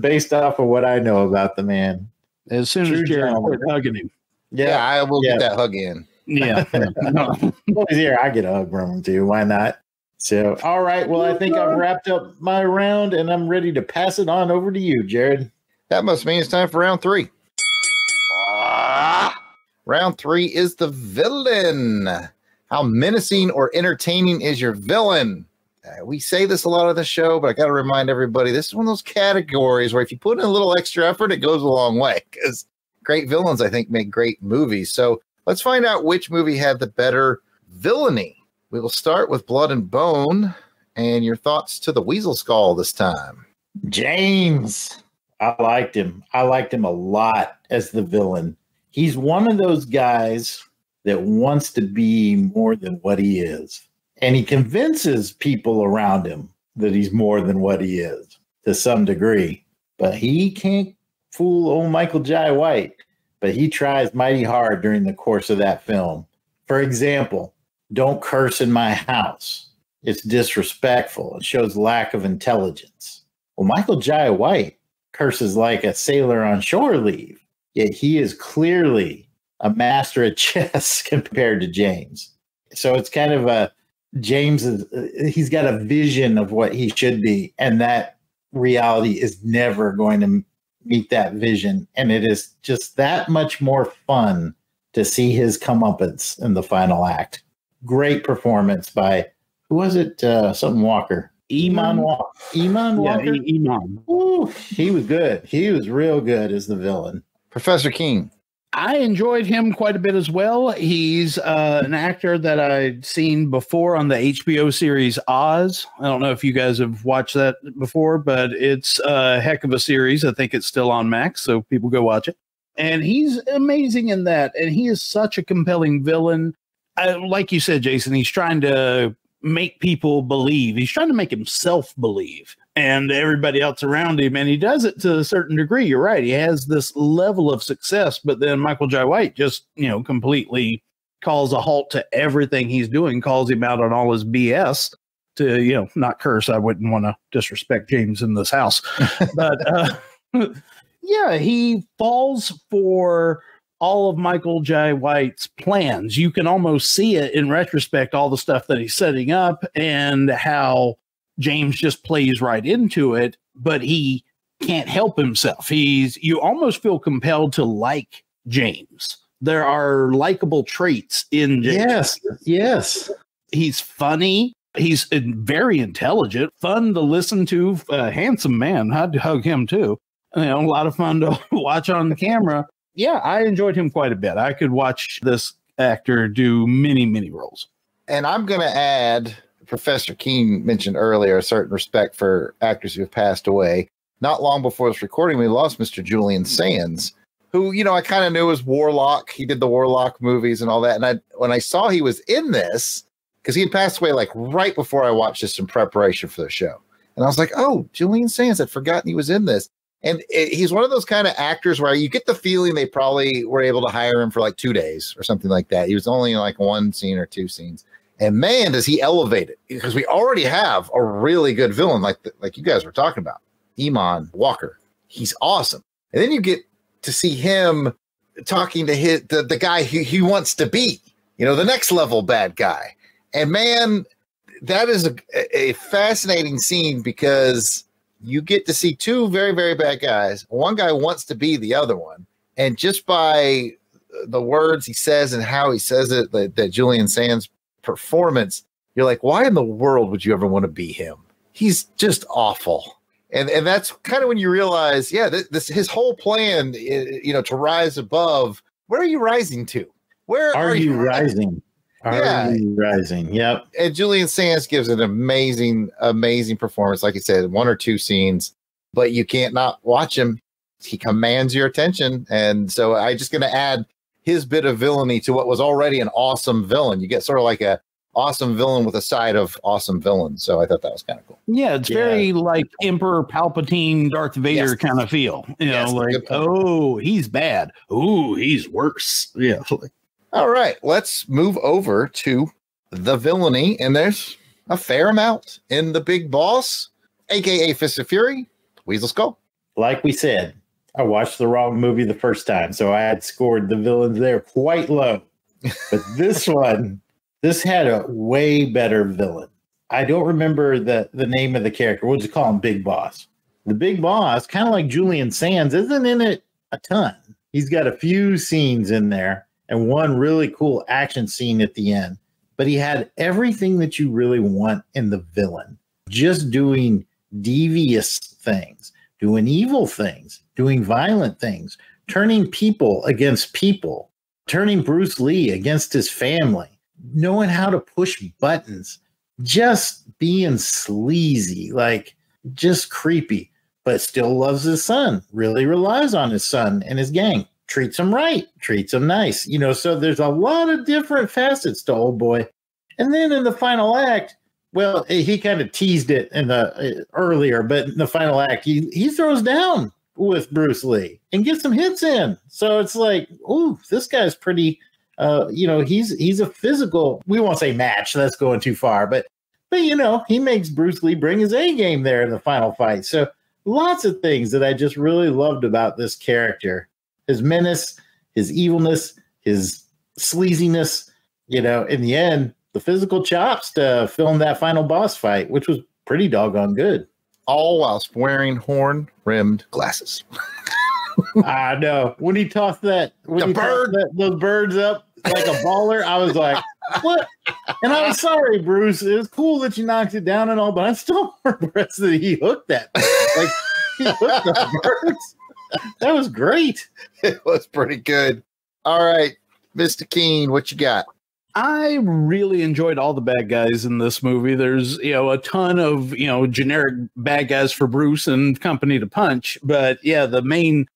based off of what I know about the man. As soon as Jared quit hugging him. Yeah, I will get that hug in. Yeah. Well, he's here. I get a hug from him too. Why not? So, all right. Well, I think I've wrapped up my round and I'm ready to pass it on over to you, Jared. That must mean it's time for round 3. Round 3 is the villain. How menacing or entertaining is your villain? We say this a lot of the show, but I got to remind everybody, this is one of those categories where if you put in a little extra effort, it goes a long way, because great villains, I think, make great movies. So let's find out which movie had the better villainy. We will start with Blood and Bone, and your thoughts to the Weasel Skull this time. James. I liked him. I liked him a lot as the villain. He's one of those guys that wants to be more than what he is. And he convinces people around him that he's more than what he is to some degree. But he can't fool old Michael Jai White. But he tries mighty hard during the course of that film. For example, don't curse in my house. It's disrespectful. It shows lack of intelligence. Well, Michael Jai White curses like a sailor on shore leave, yet he is clearly a master at chess compared to James. So it's kind of he's got a vision of what he should be, and that reality is never going to meet that vision. And it is just that much more fun to see his comeuppance in the final act. Great performance by, who was it? Something Walker. Eamon Walker. Eamon Walker? Yeah, Eamon. Ooh, he was good. He was real good as the villain. Professor King. I enjoyed him quite a bit as well. He's an actor that I'd seen before on the HBO series Oz. I don't know if you guys have watched that before, but it's a heck of a series. I think it's still on Max, so people go watch it. And he's amazing in that. And he is such a compelling villain. Like you said, Jason, he's trying to make people believe. He's trying to make himself believe and everybody else around him. And he does it to a certain degree. You're right. He has this level of success, but then Michael Jai White just, completely calls a halt to everything he's doing, calls him out on all his BS to, not curse. I wouldn't want to disrespect James in this house, but yeah, he falls for all of Michael Jai White's plans. You can almost see it in retrospect, all the stuff that he's setting up and how James just plays right into it, but he can't help himself. You almost feel compelled to like James. There are likable traits in James. Yes. He's funny. He's very intelligent, fun to listen to, handsome man. I'd hug him too. A lot of fun to watch on the camera. Yeah, I enjoyed him quite a bit. I could watch this actor do many, many roles. And I'm going to add, Professor King mentioned earlier, a certain respect for actors who have passed away. Not long before this recording, we lost Mr. Julian Sands, who, I kind of knew as Warlock. He did the Warlock movies and all that. And when I saw he was in this, because he had passed away like right before I watched this in preparation for the show. And I was like, oh, Julian Sands, I'd forgotten he was in this. And he's one of those kind of actors where you get the feeling they probably were able to hire him for like 2 days or something like that. He was only in like 1 scene or 2 scenes. And man, does he elevate it, because we already have a really good villain like you guys were talking about, Eamon Walker. He's awesome. And then you get to see him talking to the guy he wants to be, the next level bad guy. And man, that is a fascinating scene, because you get to see 2 very, very bad guys. One guy wants to be the other one. And just by the words he says and how he says it, that Julian Sands' performance, you're like, why in the world would you ever want to be him? He's just awful. And that's kind of when you realize, this his whole plan, to rise above. Where are you rising to? Where are you rising? Rising. Yep. And Julian Sands gives an amazing, amazing performance. Like I said, 1 or 2 scenes, but you can't not watch him. He commands your attention. And so I'm just going to add his bit of villainy to what was already an awesome villain. You get sort of like a awesome villain with a side of awesome villain. So I thought that was kind of cool. Yeah, it's very like Emperor Palpatine, Darth Vader kind of feel. He's bad. Oh, he's worse. Yeah. All right, let's move over to the villainy, and there's a fair amount in The Big Boss, a.k.a. Fist of Fury, Weasel Skull. Like we said, I watched the wrong movie the first time, so I had scored the villains there quite low. But this had a way better villain. I don't remember the name of the character. We'll just call him Big Boss. The Big Boss, kind of like Julian Sands, isn't in it a ton. He's got a few scenes in there, and one really cool action scene at the end. But he had everything that you really want in the villain. Just doing devious things, doing evil things, doing violent things, turning people against people, turning Bruce Lee against his family, knowing how to push buttons, just being sleazy, like just creepy, but still loves his son, really relies on his son and his gang. Treats him right, treats him nice. So there's a lot of different facets to Old Boy. And then in the final act, Well, he kind of teased it in the earlier, but in the final act, he throws down with Bruce Lee and gets some hits in. So it's like, oh, this guy's pretty. He's a physical. We won't say match. That's going too far, but he makes Bruce Lee bring his A game there in the final fight. So lots of things that I just really loved about this character: his menace, his evilness, his sleaziness. In the end, the physical chops to film that final boss fight, which was pretty doggone good. All whilst wearing horn-rimmed glasses. I know. When he tossed those birds up like a baller, I was like, what? And I was sorry, Bruce. It was cool that you knocked it down and all, but I'm still impressed that he hooked that. Like, he hooked the birds. That was great. It was pretty good. All right, Mr. Keen, what you got? I really enjoyed all the bad guys in this movie. There's, a ton of, generic bad guys for Bruce and company to punch. But yeah, the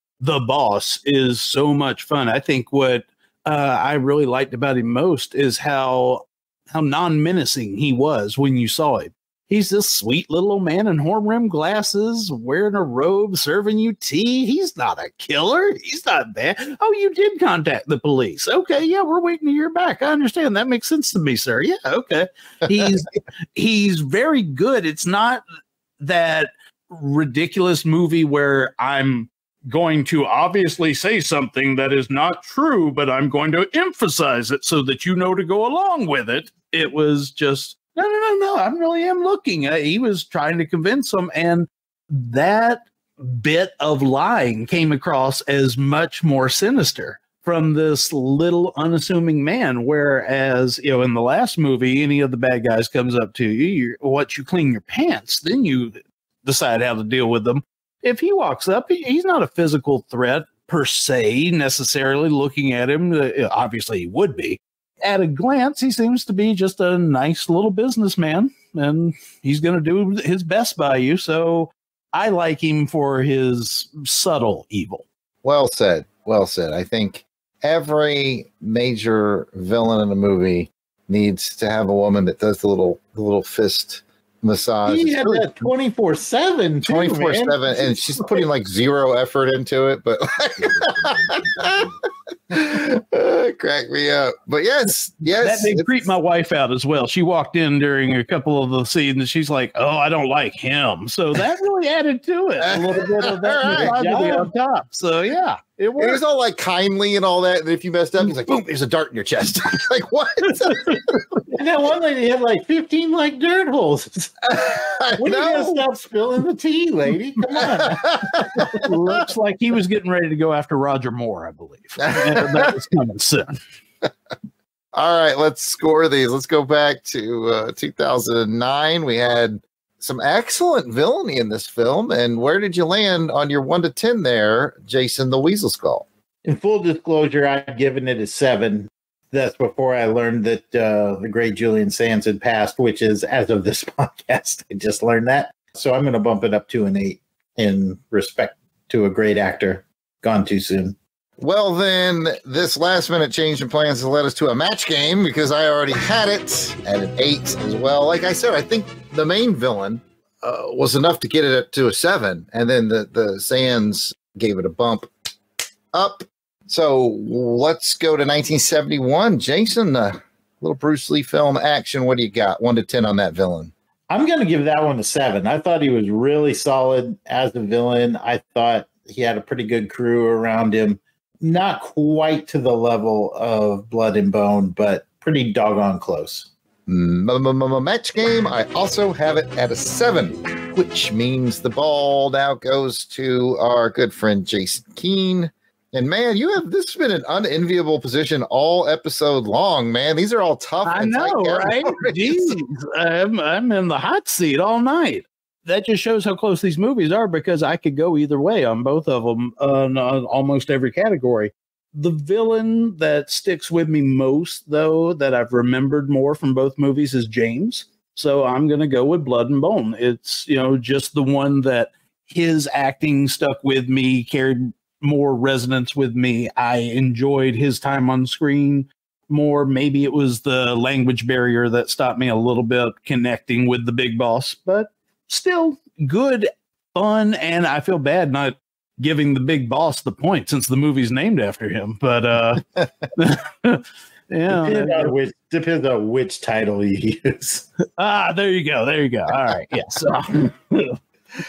boss is so much fun. I think what I really liked about him most is how non-menacing he was when you saw him. He's this sweet little old man in horn-rimmed glasses, wearing a robe, serving you tea. He's not a killer. He's not bad. Oh, you did contact the police. Okay, yeah, we're waiting to hear back. I understand. That makes sense to me, sir. Yeah, okay. He's very good. It's not that ridiculous movie where I'm going to obviously say something that is not true, but I'm going to emphasize it so that to go along with it. It was just... No. I really am looking. He was trying to convince him, and that bit of lying came across as much more sinister from this little unassuming man. Whereas, in the last movie, any of the bad guys comes up to you, you clean your pants, then you decide how to deal with them. If he walks up, he's not a physical threat per se, necessarily looking at him. Obviously, he would be. At a glance, he seems to be just a nice little businessman, and he's going to do his best by you. So I like him for his subtle evil. Well said. Well said. I think every major villain in a movie needs to have a woman that does the little fist massage. He had that 24/7, 24/7, and she's putting like zero effort into it, but crack me up. But yes, that did creep my wife out as well. She walked in during a couple of the scenes, and she's like, "Oh, I don't like him." So that really added to it a little bit of that misogyny on top. So yeah, it was all like kindly and all that. And if you messed up, he's like, "Boom! There's a dart in your chest." Like what? And that one lady had like 15 like dirt holes. When are you gonna stop spilling the tea, lady? Come on. Looks like he was getting ready to go after Roger Moore, I believe. And that was coming soon. All right, let's score these. Let's go back to 2009. We had some excellent villainy in this film. And where did you land on your 1 to 10 there, Jason the Weasel Skull? In full disclosure, I've given it a 7. That's before I learned that the great Julian Sands had passed, which is as of this podcast. I just learned that. So I'm going to bump it up to an 8 in respect to a great actor gone too soon. Well, then this last minute change in plans has led us to a match game because I already had it at an 8 as well. Like I said, I think the main villain was enough to get it up to a 7. And then the Sands gave it a bump up. So let's go to 1971. Jason, little Bruce Lee film action. What do you got? 1 to 10 on that villain. I'm going to give that one a 7. I thought he was really solid as a villain. I thought he had a pretty good crew around him. Not quite to the level of Blood and Bone, but pretty doggone close. Match game. I also have it at a 7, which means the ball now goes to our good friend Jason Keene. And man, this has been an unenviable position all episode long, man. These are all tough. I know, right? Jeez, I'm in the hot seat all night. That just shows how close these movies are because I could go either way on both of them on almost every category. The villain that sticks with me most, though, that I've remembered more from both movies is James. So I'm going to go with Blood and Bone. It's, just the one that his acting stuck with me, carried more resonance with me. I enjoyed his time on screen more. Maybe it was the language barrier that stopped me a little bit connecting with the big boss, but still good, fun. And I feel bad not giving the big boss the point since the movie's named after him. But yeah, depends on which title you use. There you go. All right. Yes.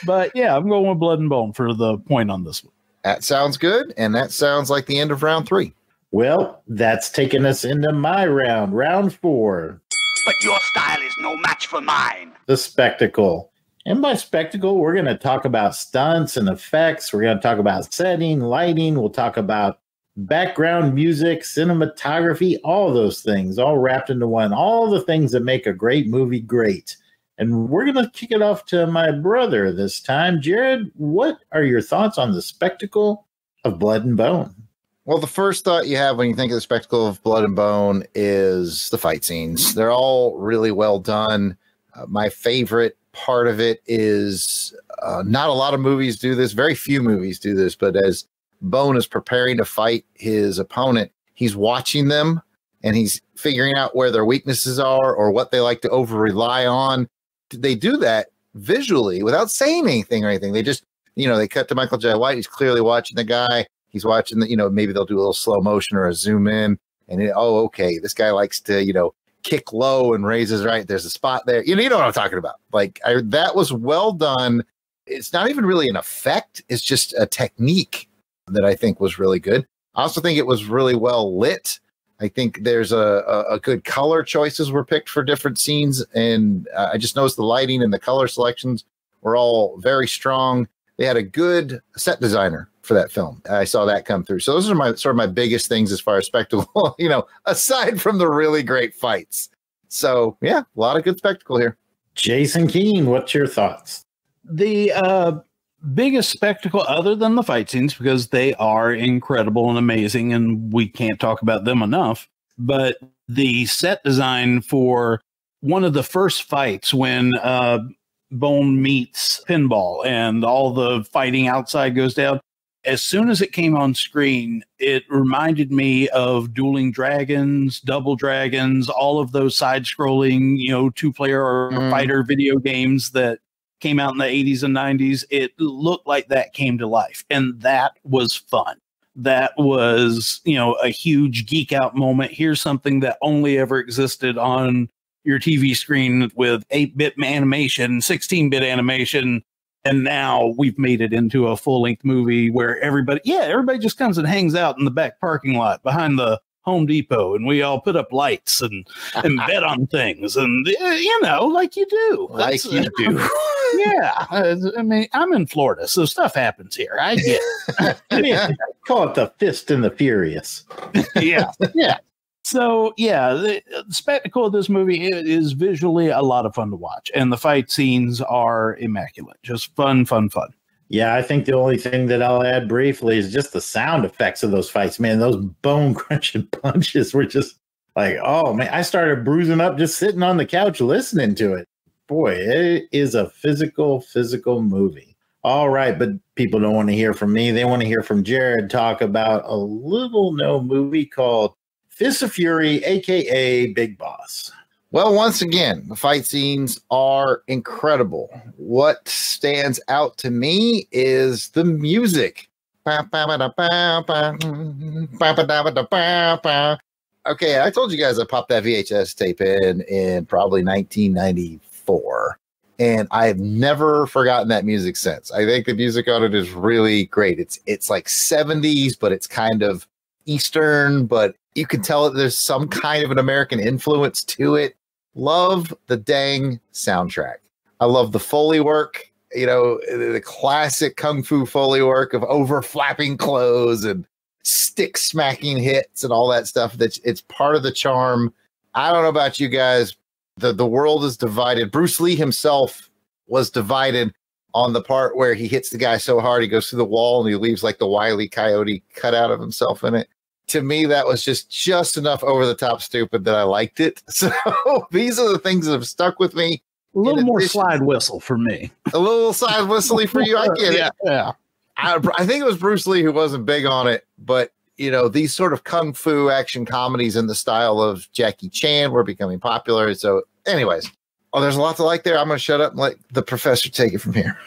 But yeah, I'm going with Blood and Bone for the point on this one. That sounds good. And that sounds like the end of round 3. Well, that's taking us into my round 4. But your style is no match for mine. The spectacle. And by spectacle, we're going to talk about stunts and effects. We're going to talk about setting, lighting. We'll talk about background music, cinematography, all those things, all wrapped into one. All the things that make a great movie great. And we're going to kick it off to my brother this time. Jared, what are your thoughts on the spectacle of Blood and Bone? Well, the first thought you have when you think of the spectacle of Blood and Bone is the fight scenes. They're all really well done. My favorite part of it is not a lot of movies do this. Very few movies do this. But as Bone is preparing to fight his opponent, he's watching them and he's figuring out where their weaknesses are or what they like to over-rely on. They do that visually without saying anything or anything. They just, they cut to Michael J. White. He's clearly watching the guy. He's watching maybe they'll do a little slow motion or a zoom in and okay, this guy likes to, kick low and raise his right. There's a spot there. You know what I'm talking about. That was well done. It's not even really an effect. It's just a technique that I think was really good. I also think it was really well lit. I think there's a good color choices were picked for different scenes. And I just noticed the lighting and the color selections were all very strong. They had a good set designer for that film. I saw that come through. So those are my biggest things as far as spectacle, aside from the really great fights. So yeah, a lot of good spectacle here. Jason Keene, what's your thoughts? The biggest spectacle other than the fight scenes, because they are incredible and amazing and we can't talk about them enough, but the set design for one of the first fights when Bone meets Pinball and all the fighting outside goes down. As soon as it came on screen, it reminded me of Dueling Dragons, Double Dragons, all of those side-scrolling, 2-player or fighter video games that came out in the 80s and 90s. It looked like that came to life, and that was fun. That was, a huge geek out moment. Here's something that only ever existed on your TV screen with 8-bit animation, 16-bit animation, and now we've made it into a full-length movie where everybody just comes and hangs out in the back parking lot behind the Home Depot, and we all put up lights and bet on things, and like you do. Yeah, I mean, I'm in Florida, so stuff happens here. I get it. Call it the Fist and the Furious. Yeah. So, the spectacle of this movie is visually a lot of fun to watch, and the fight scenes are immaculate. Just fun. Yeah, I think the only thing that I'll add briefly is just the sound effects of those fights. Man, those bone-crunching punches were just like, oh, man, I started bruising up just sitting on the couch listening to it. Boy, it is a physical movie. All right, but people don't want to hear from me. They want to hear from Jared talk about a little-known movie called Fist of Fury, a.k.a. Big Boss. Well, once again, the fight scenes are incredible. What stands out to me is the music. Okay, I told you guys I popped that VHS tape in probably 1994, and I've never forgotten that music since. I think the music on it is really great. It's like 70s, but it's kind of Eastern, but you can tell that there's some kind of an American influence to it. Love the dang soundtrack. I love the Foley work, the classic Kung Fu Foley work of over flapping clothes and stick smacking hits and all that stuff. It's part of the charm. I don't know about you guys. The world is divided. Bruce Lee himself was divided on the part where he hits the guy so hard he goes through the wall and he leaves like the Wile E. Coyote cut out of himself in it. To me, that was just enough over the top stupid that I liked it. So these are the things that have stuck with me. A little more slide whistle for me. A little slide whistly for you. I get it. Yeah. I think it was Bruce Lee who wasn't big on it, but you know, these sort of kung fu action comedies in the style of Jackie Chan were becoming popular. So anyways, there's a lot to like there. I'm going to shut up and let the professor take it from here.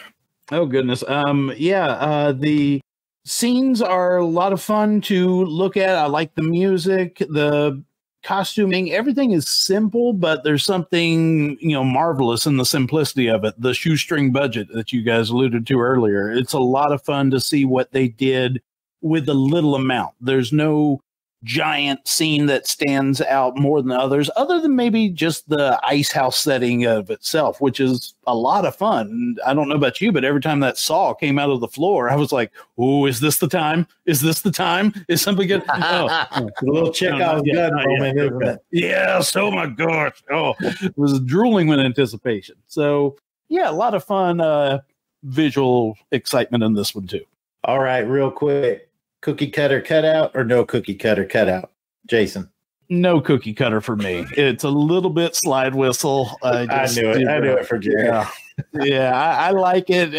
Oh, goodness. The scenes are a lot of fun to look at. I like the music, the costuming. Everything is simple, but there's something, marvelous in the simplicity of it. The shoestring budget that you guys alluded to earlier. It's a lot of fun to see what they did with a little amount. There's no giant scene that stands out more than others, other than maybe just the ice house setting of itself, which is a lot of fun. And I don't know about you, but every time that saw came out of the floor, I was like, "Oh, is this the time? Is this the time? Is something good?" A little Chekhov's gun moment, isn't it? Yes. Oh my gosh. Oh, it was drooling with anticipation. So yeah, a lot of fun visual excitement in this one too. All right, real quick. Cookie cutter cutout or no cookie cutter cutout? Jason? No cookie cutter for me. It's a little bit slide whistle. I knew it for Jerry. Yeah, I like it.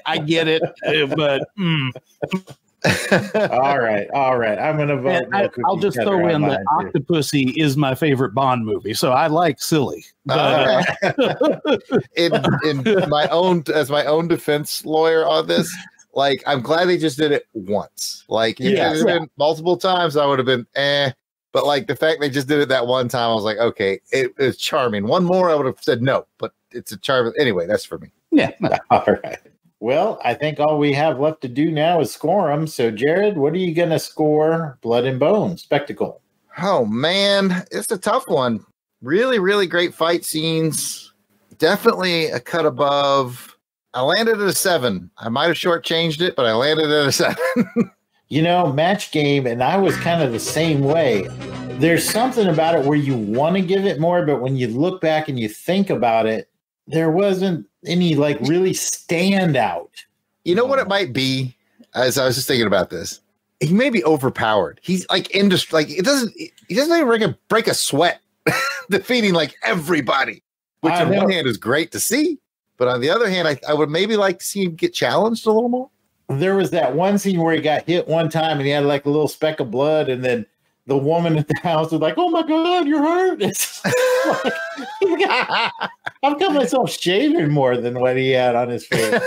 I get it, but all right. I'm going to vote. I'll just throw in that Octopussy is my favorite Bond movie, so I like silly. But, in my own defense lawyer on this. Like, I'm glad they just did it once. Like, if it had been multiple times, I would have been But, like, the fact they just did it that one time, I was like, okay, it was charming. One more, I would have said no, but it's a charming. Anyway, that's for me. Yeah. All right. Well, I think all we have left to do now is score them. So, Jared, what are you going to score Blood and Bone Spectacle? Oh, man, it's a tough one. Really, really great fight scenes. Definitely a cut above. I landed at a 7. I might have shortchanged it, but I landed at a 7. Match game, and I was kind of the same way. There's something about it where you want to give it more, but when you look back and you think about it, there wasn't any really stand out. You know what it might be? As I was just thinking about this, he may be overpowered. He's like he doesn't even break a sweat defeating everybody, which on one hand is great to see. But on the other hand, I would maybe like to see him get challenged a little more. There was that one scene where he got hit one time and he had a little speck of blood, and then the woman at the house was like, "Oh my God, you're hurt." It's I've got myself shaving more than what he had on his face.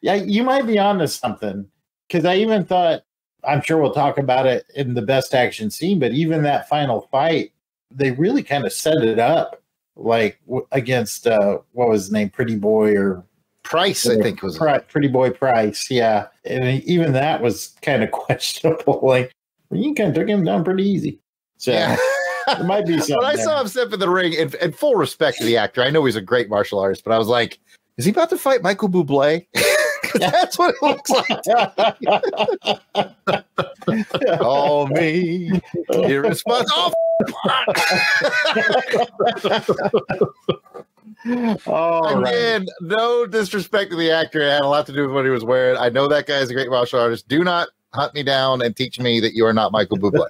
Yeah, you might be onto something, because I even thought, I'm sure we'll talk about it in the best action scene, but even that final fight, they really kind of set it up. Against what was his name, Pretty Boy or Price, I think was Pretty Boy Price, yeah. And even that was kind of questionable. You kind of took him down pretty easy. So there might be something. When I saw him step in the ring, and full respect to the actor, I know he's a great martial artist, but I was like, is he about to fight Michael Bublé? That's what it looks like. Oh, me. Irresponsible. Again, no disrespect to the actor. It had a lot to do with what he was wearing. I know that guy is a great martial artist. Do not hunt me down and teach me that you are not Michael Bublé.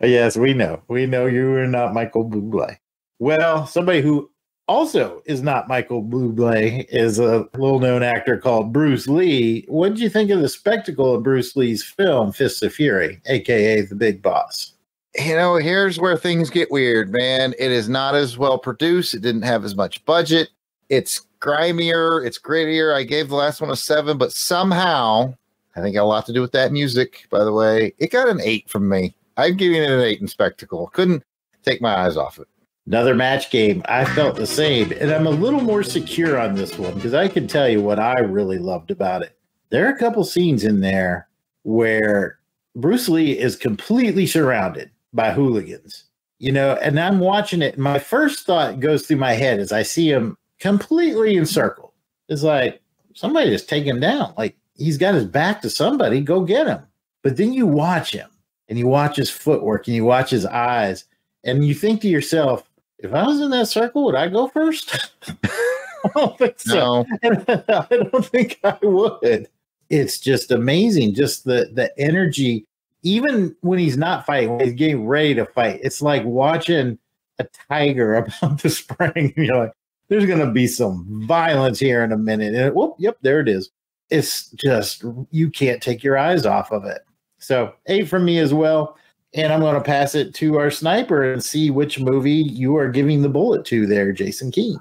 Yes, we know. We know you are not Michael Bublé. Well, somebody who also is not Michael Bublé is a little-known actor called Bruce Lee. What did you think of the spectacle of Bruce Lee's film, Fists of Fury, a.k.a. The Big Boss? Here's where things get weird, man. It is not as well produced. It didn't have as much budget. It's grimier. It's grittier. I gave the last one a 7, but somehow, I think it got a lot to do with that music, by the way. It got an 8 from me. I'm giving it an 8 in spectacle. Couldn't take my eyes off it. Another match game. I felt the same. And I'm a little more secure on this one because I can tell you what I really loved about it. There are a couple scenes in there where Bruce Lee is completely surrounded by hooligans, and I'm watching it. And my first thought goes through my head as I see him completely encircled. It's like, somebody just take him down. He's got his back to somebody, go get him. But then you watch him and you watch his footwork and you watch his eyes and you think to yourself, if I was in that circle, would I go first? I don't think so. No. I don't think I would. It's just amazing. Just the energy, even when he's not fighting, when he's getting ready to fight, it's like watching a tiger about to spring. You're like, there's going to be some violence here in a minute. And yep, there it is. It's just, you can't take your eyes off of it. So 8 from me as well. And I'm going to pass it to our sniper and see which movie you are giving the bullet to there, Jason Keene.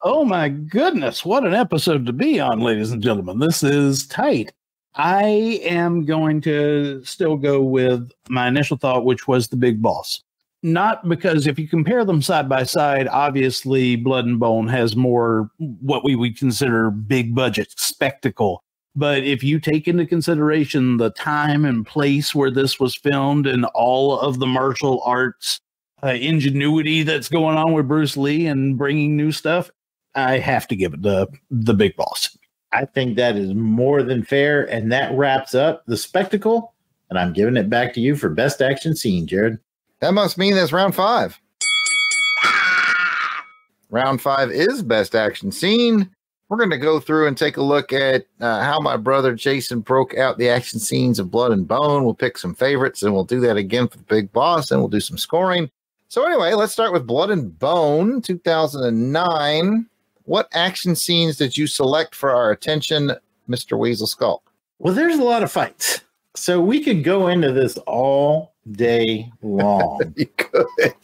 Oh my goodness, what an episode to be on, ladies and gentlemen. This is tight. I am going to still go with my initial thought, which was The Big Boss. Not because if you compare them side by side, obviously Blood and Bone has more what we would consider big budget spectacle. But if you take into consideration the time and place where this was filmed and all of the martial arts ingenuity that's going on with Bruce Lee and bringing new stuff, I have to give it the Big Boss. I think that is more than fair, and that wraps up the spectacle, and I'm giving it back to you for best action scene, Jared. That must mean that's round 5. Round 5 is best action scene. We're going to go through and take a look at how my brother Jason broke out the action scenes of Blood and Bone. We'll pick some favorites, and we'll do that again for the Big Boss, and we'll do some scoring. So anyway, let's start with Blood and Bone, 2009. What action scenes did you select for our attention, Mr. Weasel Skull? Well, there's a lot of fights. So we could go into this all day long. You could.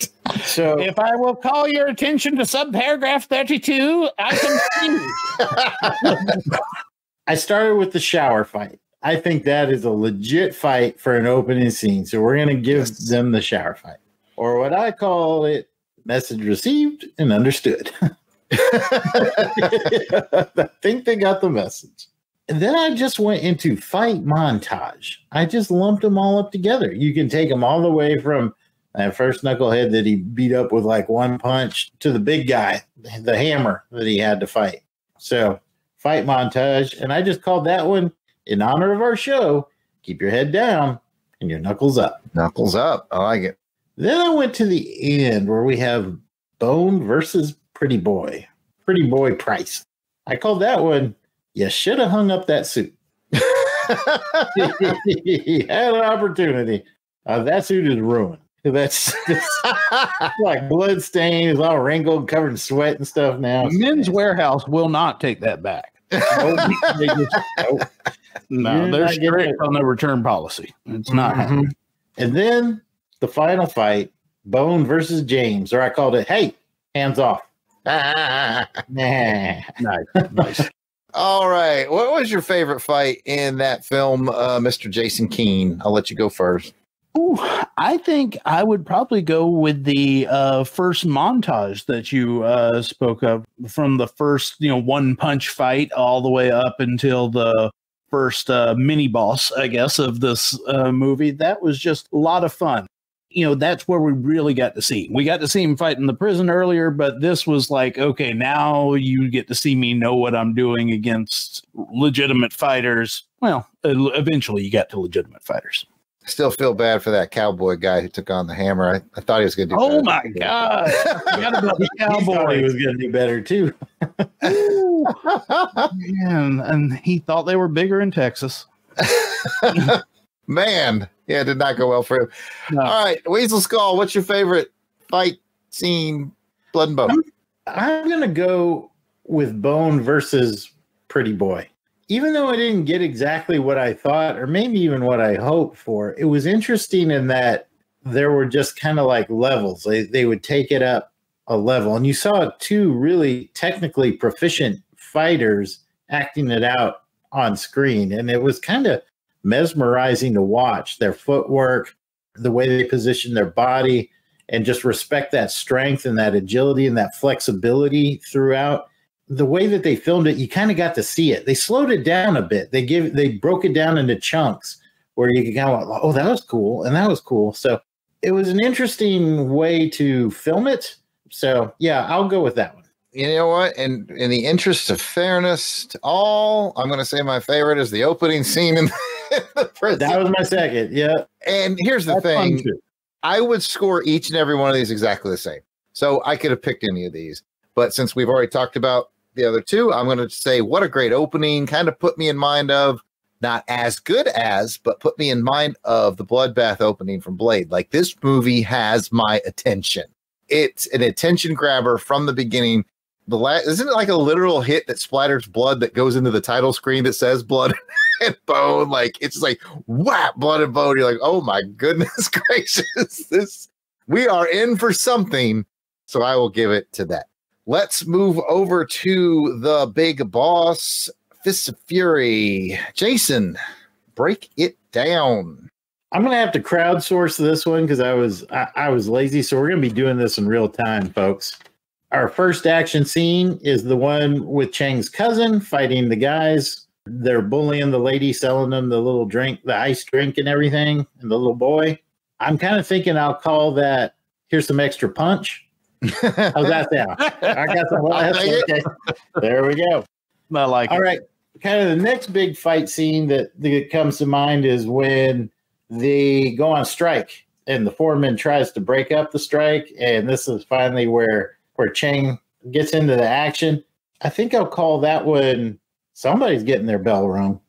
So if I will call your attention to subparagraph 32, I can see. I started with the shower fight. I think that is a legit fight for an opening scene. So we're going to give them the shower fight. Or what I call it, message received and understood. I think they got the message. And then I just went into fight montage. I just lumped them all up together. You can take them all the way from that first knucklehead that he beat up with like one punch to the big guy, the hammer that he had to fight. So fight montage. And I just called that one, in honor of our show, keep your head down and your knuckles up. Knuckles up. I like it. Then I went to the end where we have Bone versus Pretty Boy Price. I called that one, you should have hung up that suit. He had an opportunity. That suit is ruined. That's like blood stained. It's all wrinkled, covered in sweat and stuff now. Men's Warehouse will not take that back. No, they're strict on their return policy. It's not happening. And then the final fight, Bone versus James, or I called it, hey, hands off. Nice. All right. What was your favorite fight in that film, Mr. Jason Keene? I'll let you go first. Ooh, I think I would probably go with the first montage that you spoke of, from the first, one punch fight all the way up until the first mini boss, I guess, of this movie. That was just a lot of fun. That's where we really got to see him. We got to see him fight in the prison earlier, but this was like, okay, now you get to see me know what I'm doing against legitimate fighters. Well, eventually you got to legitimate fighters. I still feel bad for that cowboy guy who took on the hammer. I thought he was going to do better. Oh, my God. I forgot about the cowboy. He was going to do better, too. Man, and he thought they were bigger in Texas. Man. Yeah, it did not go well for him. No. All right, Weasel Skull, what's your favorite fight scene, Blood and Bone? I'm going to go with Bone versus Pretty Boy. Even though I didn't get exactly what I thought, or maybe even what I hoped for, it was interesting in that there were just kind of like levels. They would take it up a level. And you saw two really technically proficient fighters acting it out on screen. And it was kind of mesmerizing to watch their footwork, the way they position their body, and just respect that strength and that agility and that flexibility throughout. The way that they filmed it, you kind of got to see it. They slowed it down a bit. They broke it down into chunks where you could kind of like, oh, that was cool, and that was cool. So it was an interesting way to film it. So yeah, I'll go with that one. You know what? And in the interest of fairness to all, I'm going to say my favorite is the opening scene in the prison. That was my second. Yeah. And here's the thing. I would score each and every one of these exactly the same. So I could have picked any of these. But since we've already talked about the other two, I'm going to say what a great opening. Kind of put me in mind of, not as good as, but put me in mind of the Bloodbath opening from Blade. Like, this movie has my attention. It's an attention grabber from the beginning. Isn't it like a literal hit that splatters blood that goes into the title screen that says blood? and bone. Like, it's like, whap, blood and bone. You're like, oh my goodness gracious. We are in for something. So I will give it to that. Let's move over to the big boss, Fists of Fury. Jason, break it down. I'm gonna have to crowdsource this one because I was lazy. So we're gonna be doing this in real time, folks. Our first action scene is the one with Chang's cousin fighting the guys. They're bullying the lady, selling them the little drink, the ice drink and everything, and the little boy. I'm kind of thinking I'll call that, here's some extra punch. How's that sound? I got some. Okay. There we go. I like All it. right. Kind of the next big fight scene that comes to mind is when they go on strike and the foreman tries to break up the strike. And this is finally where Chang gets into the action. I think I'll call that one, somebody's getting their bell rung.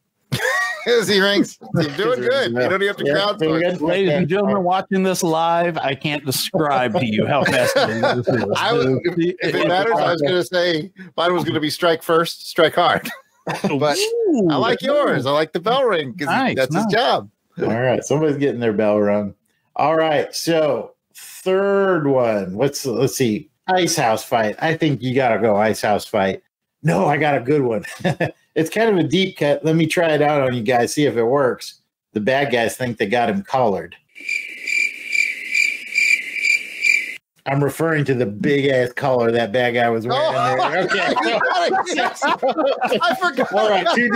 As he rings, you're doing good. You don't even have to crowdsource. Ladies and gentlemen watching this live, I can't describe to you how fascinating this is. If it matters, I was going to say mine was going to be strike first, strike hard. But I like yours. I like the bell ring because that's his job. All right. Somebody's getting their bell rung. All right. So third one. Let's see. Ice house fight. I think you got to go ice house fight. No, I got a good one. It's kind of a deep cut. Let me try it out on you guys, see if it works. The bad guys think they got him collared. I'm referring to the big ass collar that bad guy was wearing. Okay. I forgot. All right, too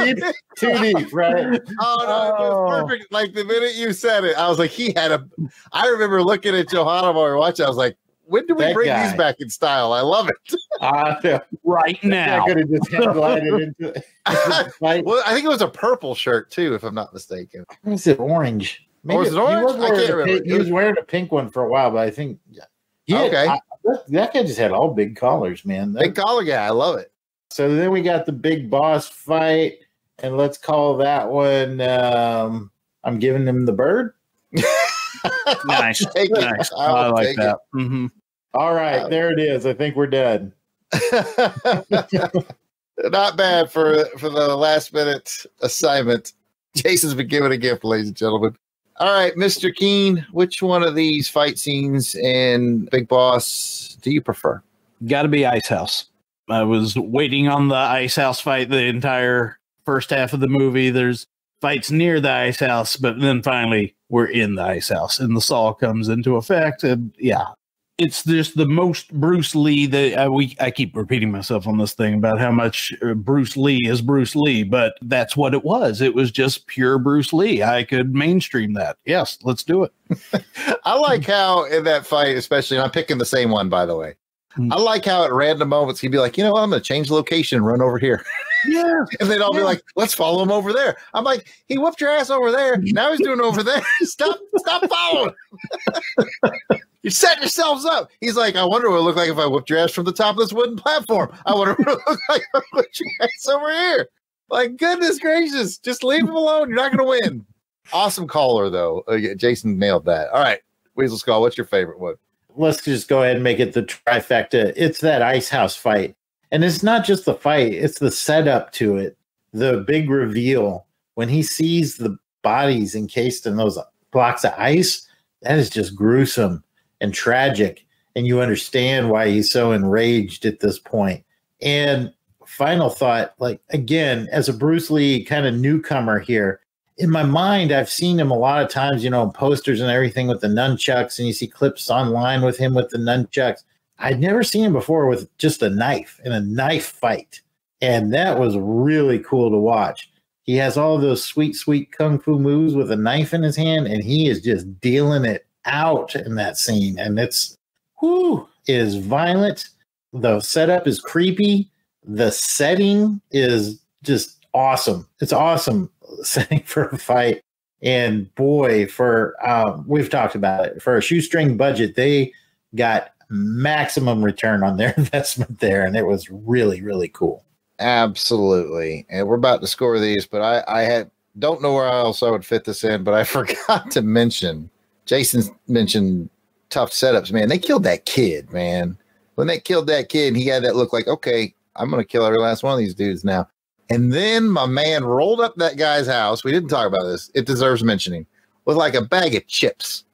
deep, right? Oh no, it was perfect. Like the minute you said it, I was like, I remember looking at Johanna while we were watching. I was like, when do we bring these back in style? I love it. Right now. I could have just glided into it. Well, I think it was a purple shirt too, if I'm not mistaken. Was it orange? Maybe was it orange? I can't remember. He was wearing a pink one for a while, but I think that guy just had all big collars, man. Big collar guy. I love it. So then we got the big boss fight, and let's call that one I'm giving him the bird. Nice. Nice. I like that. Mm-hmm. All right, there it is. I think we're done. Not bad for the last minute assignment. Jason's been given a gift, ladies and gentlemen. All right, Mr. Keen, which one of these fight scenes in Big Boss do you prefer? Got to be Ice House. I was waiting on the Ice House fight the entire first half of the movie. There's fights near the Ice House, but then finally we're in the Ice House and the saw comes into effect. And yeah, it's just the most Bruce Lee that I keep repeating myself on this thing about how much Bruce Lee is Bruce Lee, but that's what it was. It was just pure Bruce Lee. I could mainstream that. Yes, let's do it. I like how in that fight, especially, and I'm picking the same one, by the way. I like how at random moments he'd be like, you know what, I'm going to change location and run over here. Yeah. And they'd all be like, let's follow him over there. I'm like, he whooped your ass over there. Now he's doing over there. Stop following. You're setting yourselves up. He's like, I wonder what it would look like if I whooped your ass from the top of this wooden platform. I wonder what it would look like if I whooped your ass over here. Like, goodness gracious. Just leave him alone. You're not going to win. Awesome caller, though. Jason nailed that. All right. Weasel Skull, what's your favorite one? Let's just go ahead and make it the trifecta. It's that Ice House fight. And it's not just the fight, it's the setup to it. The big reveal when he sees the bodies encased in those blocks of ice, that is just gruesome and tragic. And you understand why he's so enraged at this point. And final thought, like, again, as a Bruce Lee kind of newcomer here, in my mind, I've seen him a lot of times, in posters and everything with the nunchucks, and you see clips online with him with the nunchucks. I'd never seen him before with just a knife in a knife fight. And that was really cool to watch. He has all those sweet, sweet kung fu moves with a knife in his hand, and he is just dealing it out in that scene. And it is violent. The setup is creepy. The setting is just awesome. It's awesome setting for a fight. And boy, we've talked about it, for a shoestring budget, they got maximum return on their investment there. And it was really, really cool. Absolutely. And we're about to score these, but I don't know where else I would fit this in, but I forgot to mention, Jason mentioned tough setups, man. They killed that kid, man. When they killed that kid, he had that look like, okay, I'm going to kill every last one of these dudes now. And then my man rolled up that guy's house. We didn't talk about this. It deserves mentioning. With like a bag of chips.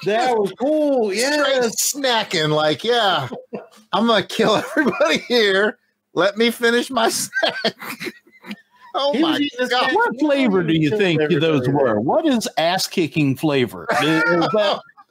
That was cool. Yeah. Snacking like, yeah, I'm going to kill everybody here. Let me finish my snack. Oh my God. What flavor do you think those were? What is ass-kicking flavor?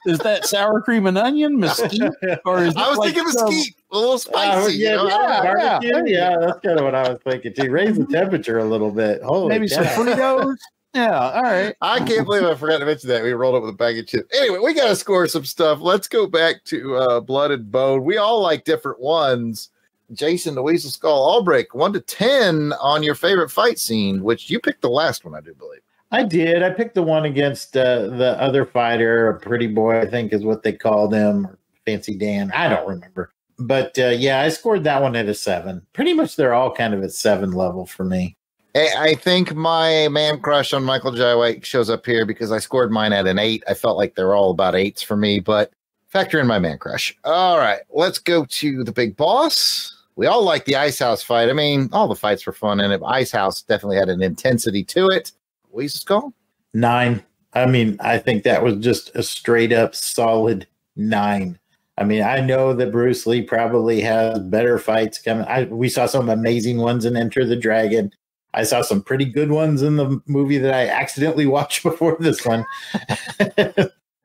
Is that sour cream and onion, mesquite? Or is I was thinking mesquite, a little spicy. Yeah, that's kind of what I was thinking too. Raise the temperature a little bit. Holy maybe some Fritos. Yeah, all right. I can't believe I forgot to mention that. We rolled up with a bag of chips. Anyway, we got to score some stuff. Let's go back to Blood and Bone. We all like different ones. Jason, the Weasel Skull, Albrecht, 1 to 10 on your favorite fight scene, which you picked the last one, I do believe. I did. I picked the one against the other fighter, a pretty boy, I think is what they called him, or Fancy Dan. I don't remember. But yeah, I scored that one at a 7. Pretty much they're all kind of at 7 level for me. I think my man crush on Michael Jai White shows up here because I scored mine at an 8. I felt like they're all about 8s for me, but factor in my man crush. All right, let's go to the big boss. We all like the Ice House fight. I mean, all the fights were fun in it. Ice House definitely had an intensity to it. Weasel Skull? 9. I mean, I think that was just a straight up solid 9. I mean, I know that Bruce Lee probably has better fights coming. We saw some amazing ones in Enter the Dragon. I saw some pretty good ones in the movie that I accidentally watched before this one.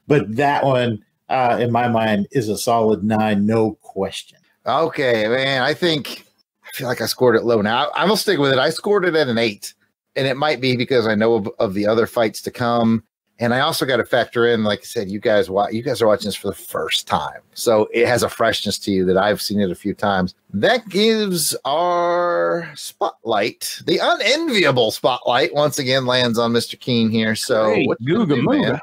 But that one, in my mind, is a solid 9, no question. Okay, man. I feel like I scored it low. Now, I'm going to stick with it. I scored it at an 8. And it might be because I know of the other fights to come. And I also got to factor in, like I said, you guys are watching this for the first time. So it has a freshness to you that I've seen it a few times. That gives our spotlight, the unenviable spotlight, once again lands on Mr. Keen here. So hey, what you do, man?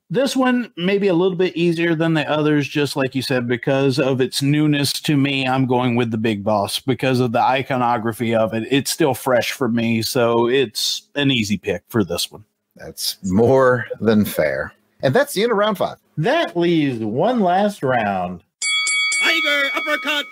This one may be a little bit easier than the others, just like you said, because of its newness to me. I'm going with the Big Boss because of the iconography of it. It's still fresh for me, so it's an easy pick for this one. That's more than fair. And that's the end of round 5. That leaves one last round. Tiger uppercut.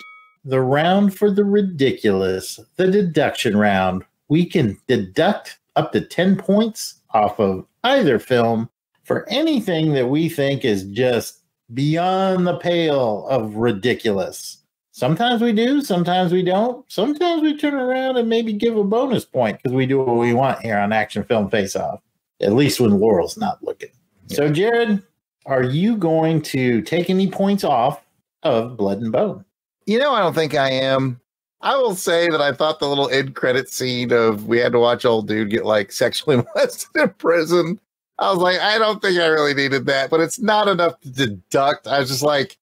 The round for the ridiculous, the deduction round. We can deduct up to 10 points off of either film for anything that we think is just beyond the pale of ridiculous. Sometimes we do, sometimes we don't. Sometimes we turn around and maybe give a bonus point because we do what we want here on Action Film Face Off, at least when Laurel's not looking. So, Jared, are you going to take any points off of Blood and Bone? You know, I don't think I am. I will say that I thought the little end credit scene of we had to watch old dude get like sexually molested in prison. I was like, I don't think I really needed that, but it's not enough to deduct. I was just like,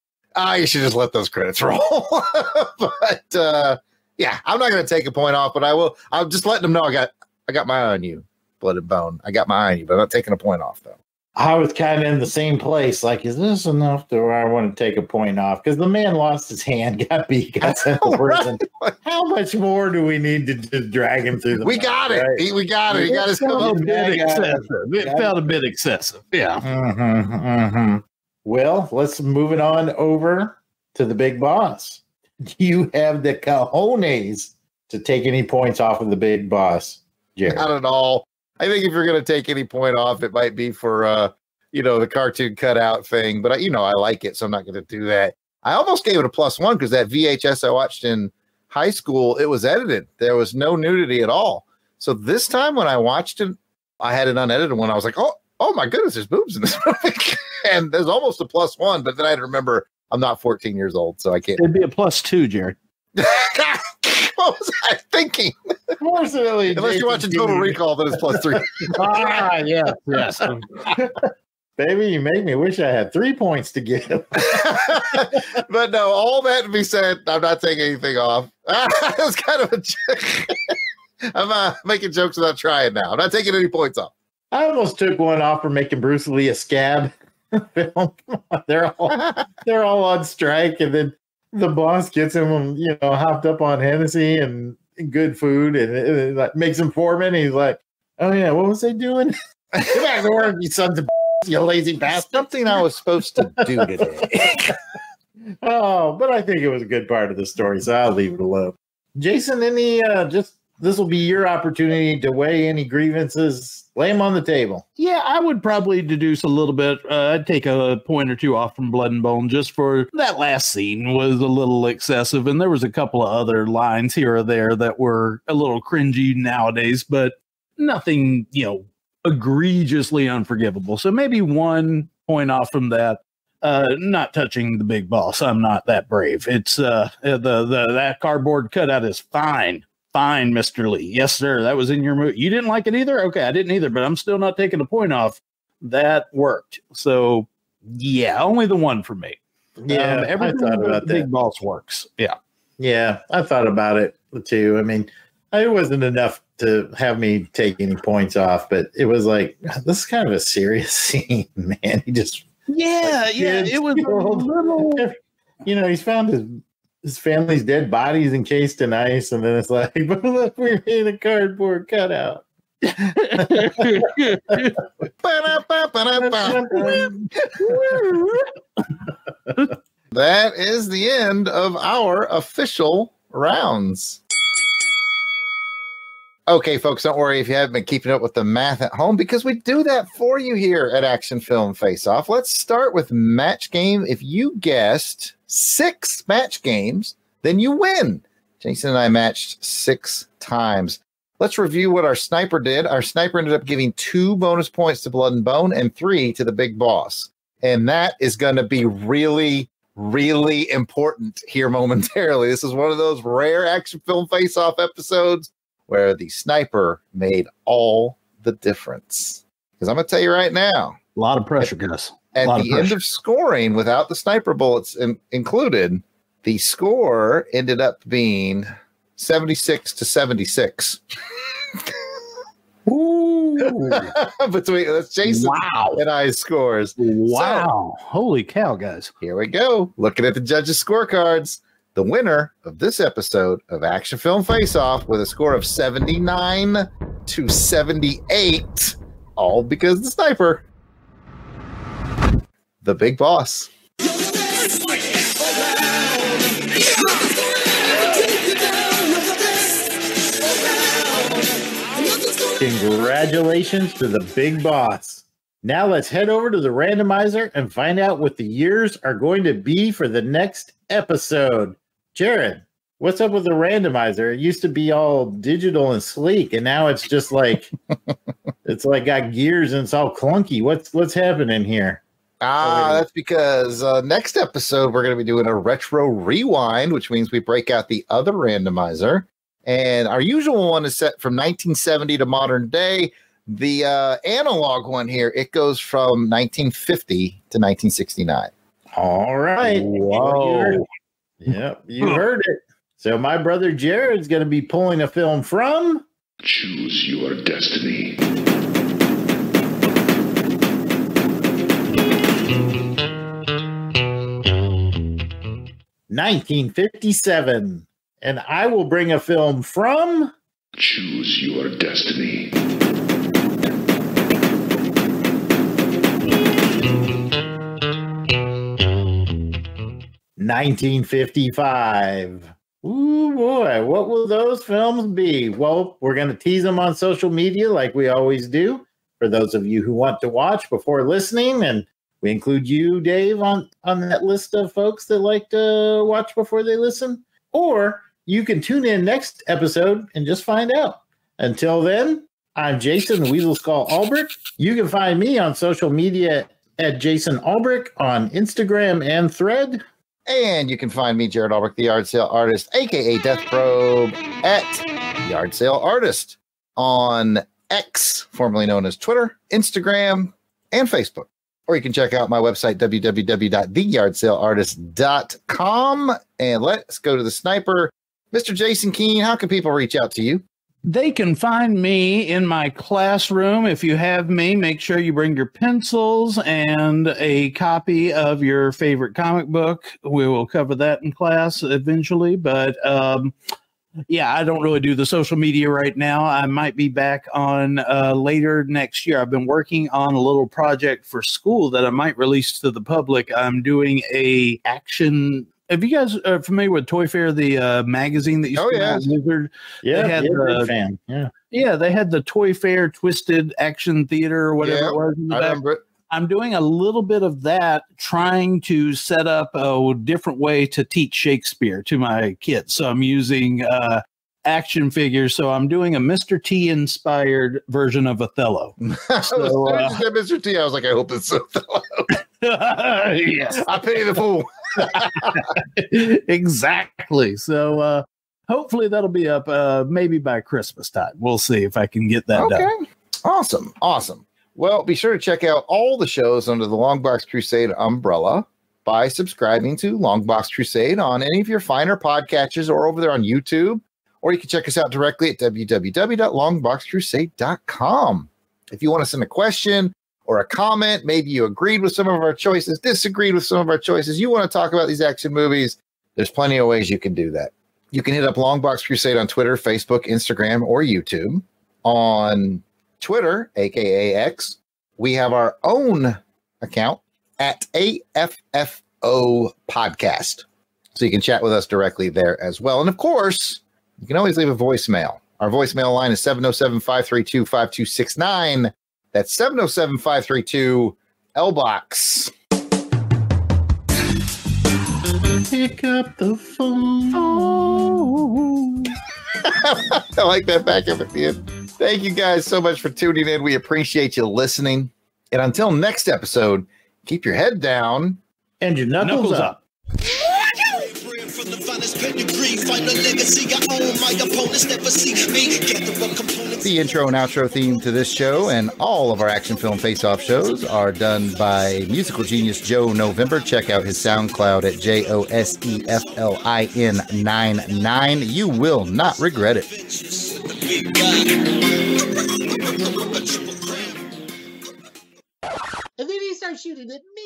you should just let those credits roll. But yeah, I'm not going to take a point off, but I will. I'll just let them know I got my eye on you, Blood and Bone. I got my eye on you, but I'm not taking a point off though. I was kind of in the same place. Like, is this enough to where I want to take a point off? Because the man lost his hand, got beat, got sent to prison. How much more do we need to just drag him through the We got it. Right? We got it. He got his come up. It felt a bit excessive. Yeah. Mm-hmm, mm-hmm. Well, let's move it on over to the Big Boss. Do you have the cojones to take any points off of the Big Boss, Jared? Not at all. I think if you're going to take any point off, it might be for, the cartoon cutout thing. But, I like it, so I'm not going to do that. I almost gave it a +1 because that VHS I watched in high school, it was edited. There was no nudity at all. So this time when I watched it, I had an unedited one. I was like, oh my goodness, there's boobs in this movie. And there's almost a +1. But then I had to remember I'm not 14 years old, so I can't. It'd be a +2, Jared. What was I thinking? Fortunately, unless you're watching Total Recall, then it's +3. Yes. Baby, you make me wish I had 3 points to give. But no, all that to be said, I'm not taking anything off. That's kind of a joke. I'm making jokes without trying now. I'm not taking any points off. I almost took one off for making Bruce Lee a scab film. They're all on strike, and then the boss gets him, hopped up on Hennessy and good food, and it like makes him foreman. He's like, "Oh yeah, what was they doing? Get back to work, you sons of you lazy bastard." Something I was supposed to do today. Oh, but I think it was a good part of the story, so I'll leave it alone. Jason, any just this will be your opportunity to weigh any grievances. Lay them on the table. Yeah, I would probably deduce a little bit. I'd take a point or two off from Blood and Bone just for that last scene was a little excessive. And there was a couple of other lines here or there that were a little cringy nowadays, but nothing, egregiously unforgivable. So maybe 1 point off from that. Not touching the big boss. I'm not that brave. It's that cardboard cutout is fine. Fine, Mr. Lee. Yes, sir. That was in your movie. You didn't like it either? Okay, I didn't either, but I'm still not taking a point off. That worked. So, yeah, only the 1 for me. Yeah, everything I thought about that. Big Boss works. Yeah. Yeah, I thought about it too. I mean, it wasn't enough to have me take any points off, but it was like, this is kind of a serious scene, man. He just... It was a little... he's found his family's dead bodies encased in ice, and then it's like, but look, we made a cardboard cutout. That is the end of our official rounds. Okay, folks, don't worry if you haven't been keeping up with the math at home, because we do that for you here at Action Film Face Off. Let's start with match game. If you guessed 6 match games, then you win. Jason and I matched 6 times. Let's review what our sniper did. Our sniper ended up giving 2 bonus points to Blood and Bone and 3 to the Big Boss. And that is going to be really, really important here momentarily. This is one of those rare Action Film Face Off episodes where the sniper made all the difference. Because I'm going to tell you right now. A lot of pressure, Gus. At the end of scoring, without the sniper bullets included, the score ended up being 76-76. Ooh. Between Jason and I's scores. Wow. So, holy cow, guys. Here we go. Looking at the judges' scorecards. The winner of this episode of Action Film Face Off with a score of 79-78, all because of the sniper, the Big Boss. Congratulations to the Big Boss. Now let's head over to the randomizer and find out what the years are going to be for the next episode. Jared, what's up with the randomizer? It used to be all digital and sleek, and now it's just like it's like got gears and it's all clunky. What's happening here? That's because next episode we're going to be doing a retro rewind, which means we break out the other randomizer. And our usual one is set from 1970 to modern day. The analog one here, it goes from 1950 to 1969. All right. Whoa. Yep, you heard it. So my brother Jared's going to be pulling a film from... Choose your destiny. 1957. And I will bring a film from... Choose your destiny. 1955. Ooh, boy, what will those films be? Well, we're going to tease them on social media like we always do for those of you who want to watch before listening. And we include you, Dave, on that list of folks that like to watch before they listen. Or you can tune in next episode and just find out. Until then, I'm Jason, the Weasel Skull Albrecht. You can find me on social media at Jason Albrecht on Instagram and Thread. And you can find me, Jared Albrecht, the Yard Sale Artist, a.k.a. Death Probe, at Yard Sale Artist on X, formerly known as Twitter, Instagram, and Facebook. Or you can check out my website, www.theyardsaleartist.com. And let's go to the sniper. Mr. Jason Keene, how can people reach out to you? They can find me in my classroom. If you have me, make sure you bring your pencils and a copy of your favorite comic book. We will cover that in class eventually. But yeah, I don't really do the social media right now. I might be back on later next year. I've been working on a little project for school that I might release to the public. I'm doing a action Have you guys familiar with Toy Fair, the magazine that used to be Wizard? Yeah, they had big fan. Yeah. Yeah, they had the Toy Fair Twisted Action Theater or whatever it was. I remember it. I'm doing a little bit of that, trying to set up a different way to teach Shakespeare to my kids. So I'm using action figures. So I'm doing a Mr. T inspired version of Othello. So, Mr. T, I was like, I hope it's Othello. Yes. I pity the fool. Exactly. So hopefully that'll be up maybe by Christmas time. We'll see if I can get that done. Awesome. Well, be sure to check out all the shows under the Longbox Crusade umbrella by subscribing to Longbox Crusade on any of your finer podcatchers or over there on YouTube. Or you can check us out directly at www.longboxcrusade.com. If you want to send a question or a comment, maybe you agreed with some of our choices, disagreed with some of our choices, you want to talk about these action movies, there's plenty of ways you can do that. You can hit up Longbox Crusade on Twitter, Facebook, Instagram, or YouTube. On Twitter, a.k.a. X, we have our own account at AFFO Podcast. So you can chat with us directly there as well. And of course, you can always leave a voicemail. Our voicemail line is 707-532-5269. That's 707-532-LBOX. Pick up the phone. I like that backup at the end. Thank you guys so much for tuning in. We appreciate you listening. And until next episode, keep your head down and your knuckles up. The intro and outro theme to this show and all of our Action Film Face-Off shows are done by musical genius Joe November. Check out his SoundCloud at JOSEFLIN99. You will not regret it. And then he starts shooting at me.